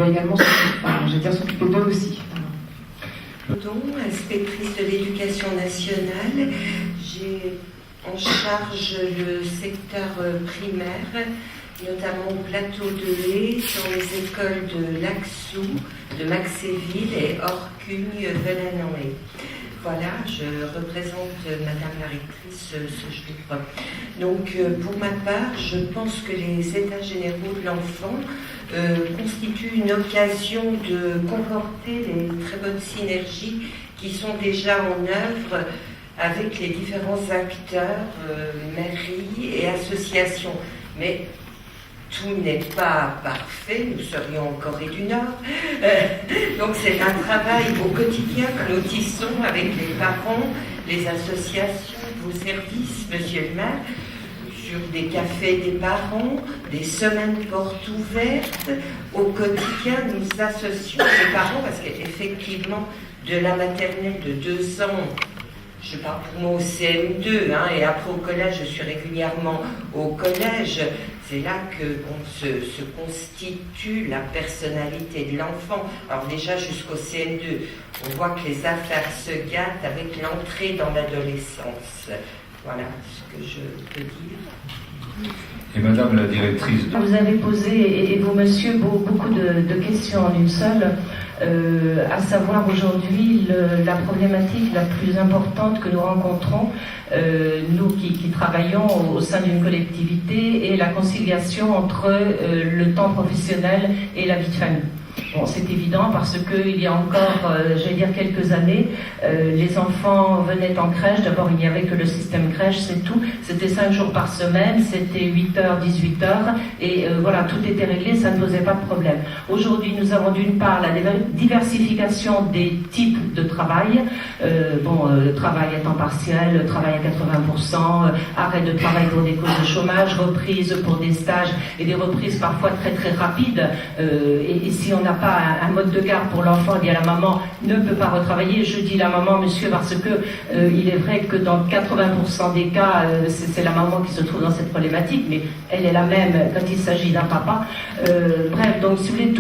également s'occuper d'eux aussi. Inspectrice de l'éducation nationale, j'ai en charge le secteur primaire, notamment au plateau de l'Aie, dans les écoles de Laxou, de Maxéville et Orcugne-Velanoé. Voilà, je représente Madame la rectrice ce jour. Donc, pour ma part, je pense que les états généraux de l'enfant constituent une occasion de conforter les très bonnes synergies qui sont déjà en œuvre avec les différents acteurs, mairies et associations. Mais tout n'est pas parfait, nous serions en Corée du Nord. Donc c'est un travail au quotidien que nous tissons avec les parents, les associations, vos services, monsieur le maire, sur des cafés des parents, des semaines portes ouvertes. Au quotidien, nous associons les parents, parce qu'effectivement, de la maternelle de 2 ans, je parle pour moi au CM2, et après au collège, je suis régulièrement au collège. C'est là que se constitue la personnalité de l'enfant. Alors déjà jusqu'au CM2, on voit que les affaires se gâtent avec l'entrée dans l'adolescence. Voilà ce que je peux dire. Et Madame la directrice. Vous avez posé, et vous monsieur, beaucoup de questions en une seule. À savoir aujourd'hui la problématique la plus importante que nous rencontrons, nous qui travaillons au sein d'une collectivité, et la conciliation entre le temps professionnel et la vie de famille. Bon, c'est évident parce qu'il y a encore, j'allais dire quelques années, les enfants venaient en crèche. D'abord, il n'y avait que le système crèche, c'est tout. C'était 5 jours par semaine, c'était 8h, 18h, et voilà, tout était réglé, ça ne posait pas de problème. Aujourd'hui, nous avons d'une part la diversification des types de travail, travail à temps partiel, travail à 80%, arrêt de travail pour des causes de chômage, reprise pour des stages, et des reprises parfois très très rapides, et si on n'a pas un mode de garde pour l'enfant, eh bien la maman ne peut pas retravailler. Je dis la maman, monsieur, parce que il est vrai que dans 80% des cas, c'est la maman qui se trouve dans cette problématique, mais elle est la même quand il s'agit d'un papa. Bref, donc si vous voulez,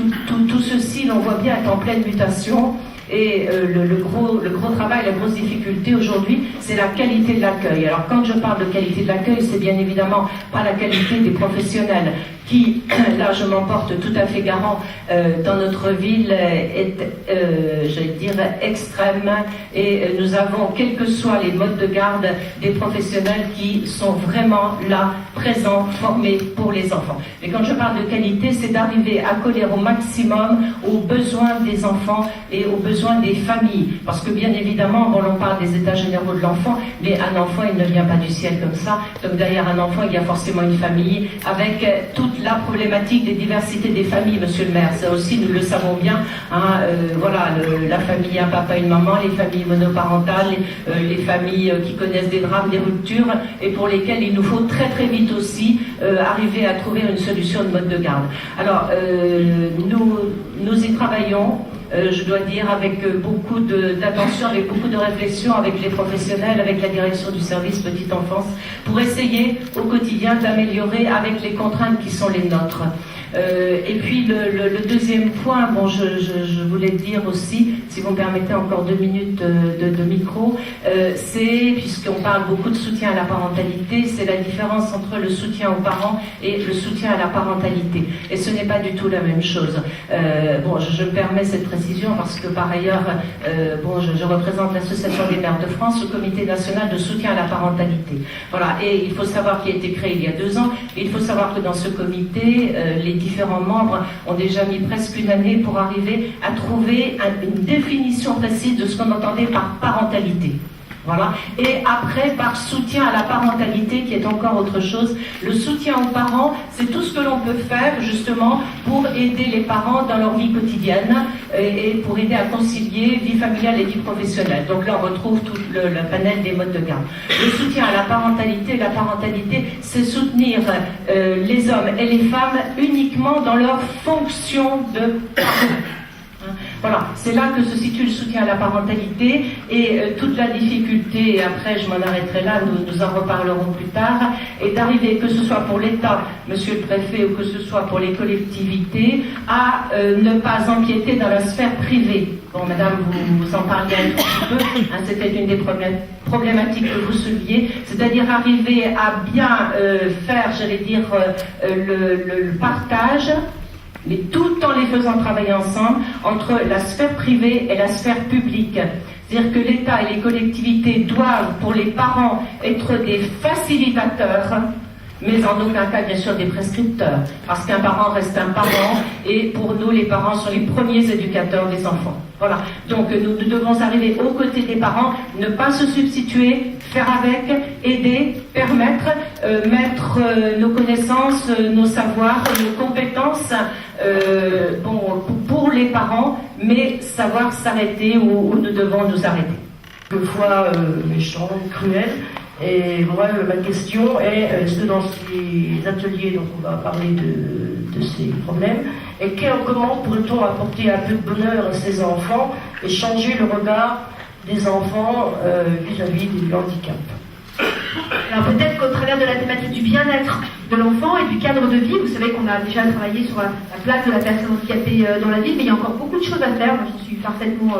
tout ceci, l'on voit bien être en pleine mutation. Et le gros travail, la grosse difficulté aujourd'hui, c'est la qualité de l'accueil. Alors quand je parle de qualité de l'accueil, c'est bien évidemment pas la qualité des professionnels qui, là je m'en porte tout à fait garant, dans notre ville est, j'allais dire, extrême, et nous avons, quels que soient les modes de garde, des professionnels qui sont vraiment là, présents, formés pour les enfants. Mais quand je parle de qualité, c'est d'arriver à coller au maximum aux besoins des enfants et aux besoins des familles. Parce que bien évidemment, on parle des états généraux de l'enfant, mais un enfant, il ne vient pas du ciel comme ça. Donc derrière un enfant, il y a forcément une famille avec toutes toute la problématique des diversités des familles, monsieur le maire. Ça aussi, nous le savons bien. Hein, voilà, la famille, un papa, une maman, les familles monoparentales, les familles qui connaissent des drames, des ruptures, et pour lesquelles il nous faut très très vite aussi arriver à trouver une solution de mode de garde. Alors, nous y travaillons. Je dois dire avec beaucoup d'attention, avec beaucoup de réflexion, avec les professionnels, avec la direction du service petite enfance, pour essayer au quotidien d'améliorer avec les contraintes qui sont les nôtres. Et puis le deuxième point, bon, je voulais dire aussi, si vous me permettez encore 2 minutes de micro, c'est, puisqu'on parle beaucoup de soutien à la parentalité, c'est la différence entre le soutien aux parents et le soutien à la parentalité. Et ce n'est pas du tout la même chose. Bon, je me permets cette précision parce que par ailleurs, bon, je représente l'Association des maires de France, le Comité national de soutien à la parentalité. Voilà, et il faut savoir qu'il a été créé il y a 2 ans, et il faut savoir que dans ce comité, les différents membres ont déjà mis presque une année pour arriver à trouver une définition précise de ce qu'on entendait par parentalité. Voilà. Et après, par soutien à la parentalité, qui est encore autre chose. Le soutien aux parents, c'est tout ce que l'on peut faire, justement, pour aider les parents dans leur vie quotidienne et pour aider à concilier vie familiale et vie professionnelle. Donc là, on retrouve tout le panel des modes de garde. Le soutien à la parentalité, c'est soutenir les hommes et les femmes uniquement dans leur fonction de parents. Voilà, c'est là que se situe le soutien à la parentalité et toute la difficulté, et après je m'en arrêterai là, nous en reparlerons plus tard, est d'arriver, que ce soit pour l'État, monsieur le préfet, ou que ce soit pour les collectivités, à ne pas empiéter dans la sphère privée. Bon, madame, vous en parliez un petit peu, hein, c'était une des problématiques que vous souleviez, c'est-à-dire arriver à bien faire, j'allais dire, le partage, mais tout en les faisant travailler ensemble entre la sphère privée et la sphère publique. C'est-à-dire que l'État et les collectivités doivent, pour les parents, être des facilitateurs, mais en aucun cas, bien sûr, des prescripteurs. Parce qu'un parent reste un parent, et pour nous, les parents sont les premiers éducateurs des enfants. Voilà. Donc, nous devons arriver aux côtés des parents, ne pas se substituer, faire avec, aider, permettre, mettre nos connaissances, nos savoirs, nos compétences bon, pour les parents, mais savoir s'arrêter où nous devons nous arrêter. Quelquefois méchant, cruel. Et moi, ma question est, est-ce que dans ces ateliers, donc on va parler de ces problèmes, et comment pourrait-on apporter un peu de bonheur à ces enfants et changer le regard des enfants vis-à-vis du handicap? Alors peut-être qu'au travers de la thématique du bien-être de l'enfant et du cadre de vie, vous savez qu'on a déjà travaillé sur la place de la personne handicapée dans la vie, mais il y a encore beaucoup de choses à faire, j'en suis parfaitement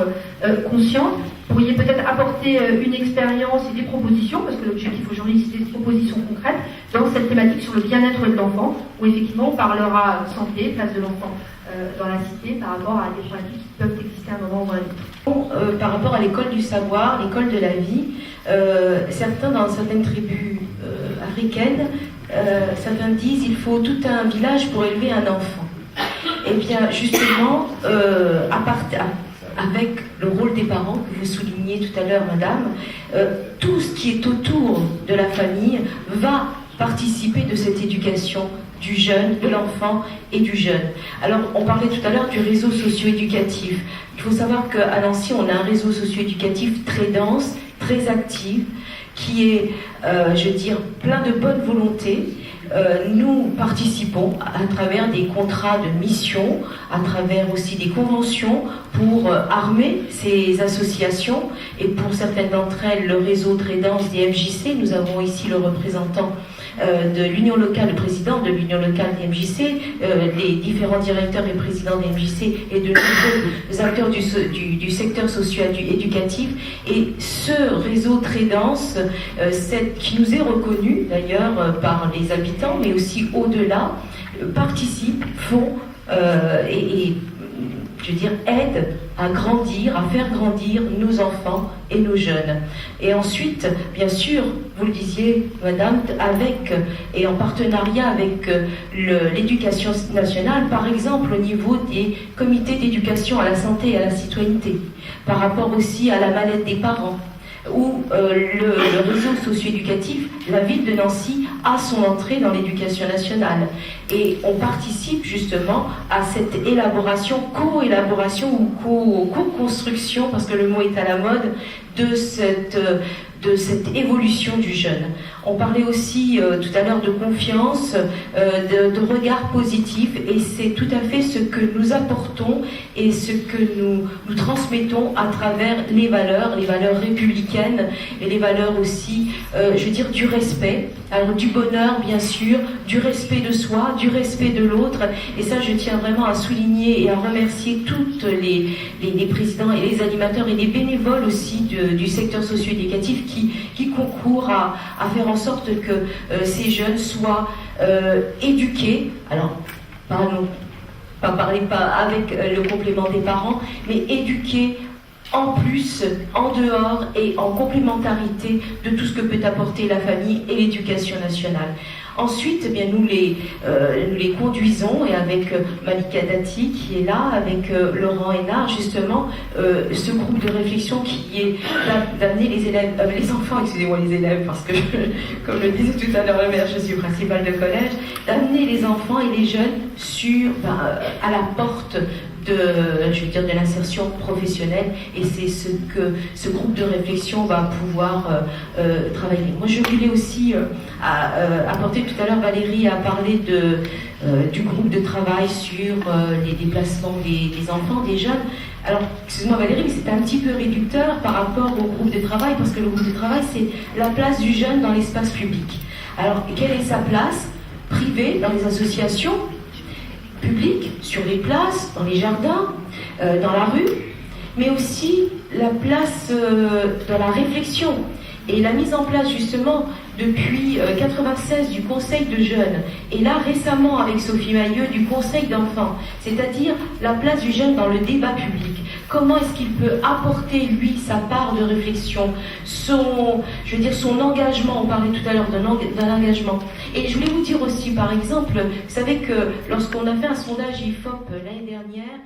consciente. Vous pourriez peut-être apporter une expérience et des propositions, parce que l'objectif aujourd'hui c'est des propositions concrètes dans cette thématique sur le bien-être de l'enfant, où effectivement on parlera santé, place de l'enfant dans la cité par rapport à des problématiques qui peuvent exister à un moment ou à un autre. Par rapport à l'école du savoir, l'école de la vie, certains dans certaines tribus africaines, certains disent qu'il faut tout un village pour élever un enfant. Eh bien justement, avec le rôle des parents que vous soulignez tout à l'heure, madame, tout ce qui est autour de la famille va participer de cette éducation du jeune, de l'enfant et du jeune. Alors, on parlait tout à l'heure du réseau socio-éducatif. Il faut savoir qu'à Nancy, on a un réseau socio-éducatif très dense, très actif, qui est, je veux dire, plein de bonne volonté. Nous participons à travers des contrats de mission, à travers aussi des conventions pour armer ces associations, et pour certaines d'entre elles, le réseau très dense des MJC. Nous avons ici le représentant de l'union locale, le président de l'union locale des MJC, les différents directeurs et présidents des MJC et de nombreux acteurs du secteur socio-éducatif. Et ce réseau très dense, qui nous est reconnu d'ailleurs par les habitants, mais aussi au-delà, participent, font et je veux dire, aide à grandir, à faire grandir nos enfants et nos jeunes. Et ensuite, bien sûr, vous le disiez, madame, avec et en partenariat avec l'éducation nationale, par exemple au niveau des comités d'éducation à la santé et à la citoyenneté, par rapport aussi à la mallette des parents, où le réseau socio-éducatif, la ville de Nancy à son entrée dans l'éducation nationale. Et on participe justement à cette élaboration, co-élaboration ou co-construction, parce que le mot est à la mode, de cette évolution du jeune. On parlait aussi tout à l'heure de confiance, de regard positif, et c'est tout à fait ce que nous apportons et ce que nous transmettons à travers les valeurs républicaines, et les valeurs aussi, je veux dire, du respect, alors du bonheur bien sûr, du respect de soi, du respect de l'autre, et ça je tiens vraiment à souligner et à remercier toutes les présidents et les animateurs et les bénévoles aussi du secteur socio-éducatif qui concourent à faire en sorte que ces jeunes soient éduqués, alors pas avec le complément des parents, mais éduqués en plus, en dehors et en complémentarité de tout ce que peut apporter la famille et l'éducation nationale. Ensuite, eh bien, nous les conduisons, et avec Malika Dati qui est là, avec Laurent Hénard, justement, ce groupe de réflexion qui est d'amener les enfants, excusez-moi les élèves, parce que comme le disait tout à l'heure le maire, je suis principale de collège, d'amener les enfants et les jeunes à la porte de l'insertion professionnelle, et c'est ce que ce groupe de réflexion va pouvoir travailler. Moi, je voulais aussi apporter, tout à l'heure Valérie a parlé du groupe de travail sur les déplacements des enfants, des jeunes. Alors, excuse-moi Valérie, mais c'est un petit peu réducteur par rapport au groupe de travail, parce que le groupe de travail, c'est la place du jeune dans l'espace public. Alors, quelle est sa place privée dans les associations publiques, sur les places, dans les jardins, dans la rue, mais aussi la place dans la réflexion et la mise en place justement depuis 96 du Conseil de jeunes, et là récemment avec Sophie Mailleux du Conseil d'enfants, c'est-à-dire la place du jeune dans le débat public. Comment est-ce qu'il peut apporter, lui, sa part de réflexion, son engagement, on parlait tout à l'heure d'un engagement. Et je voulais vous dire aussi, par exemple, vous savez que lorsqu'on a fait un sondage IFOP l'année dernière,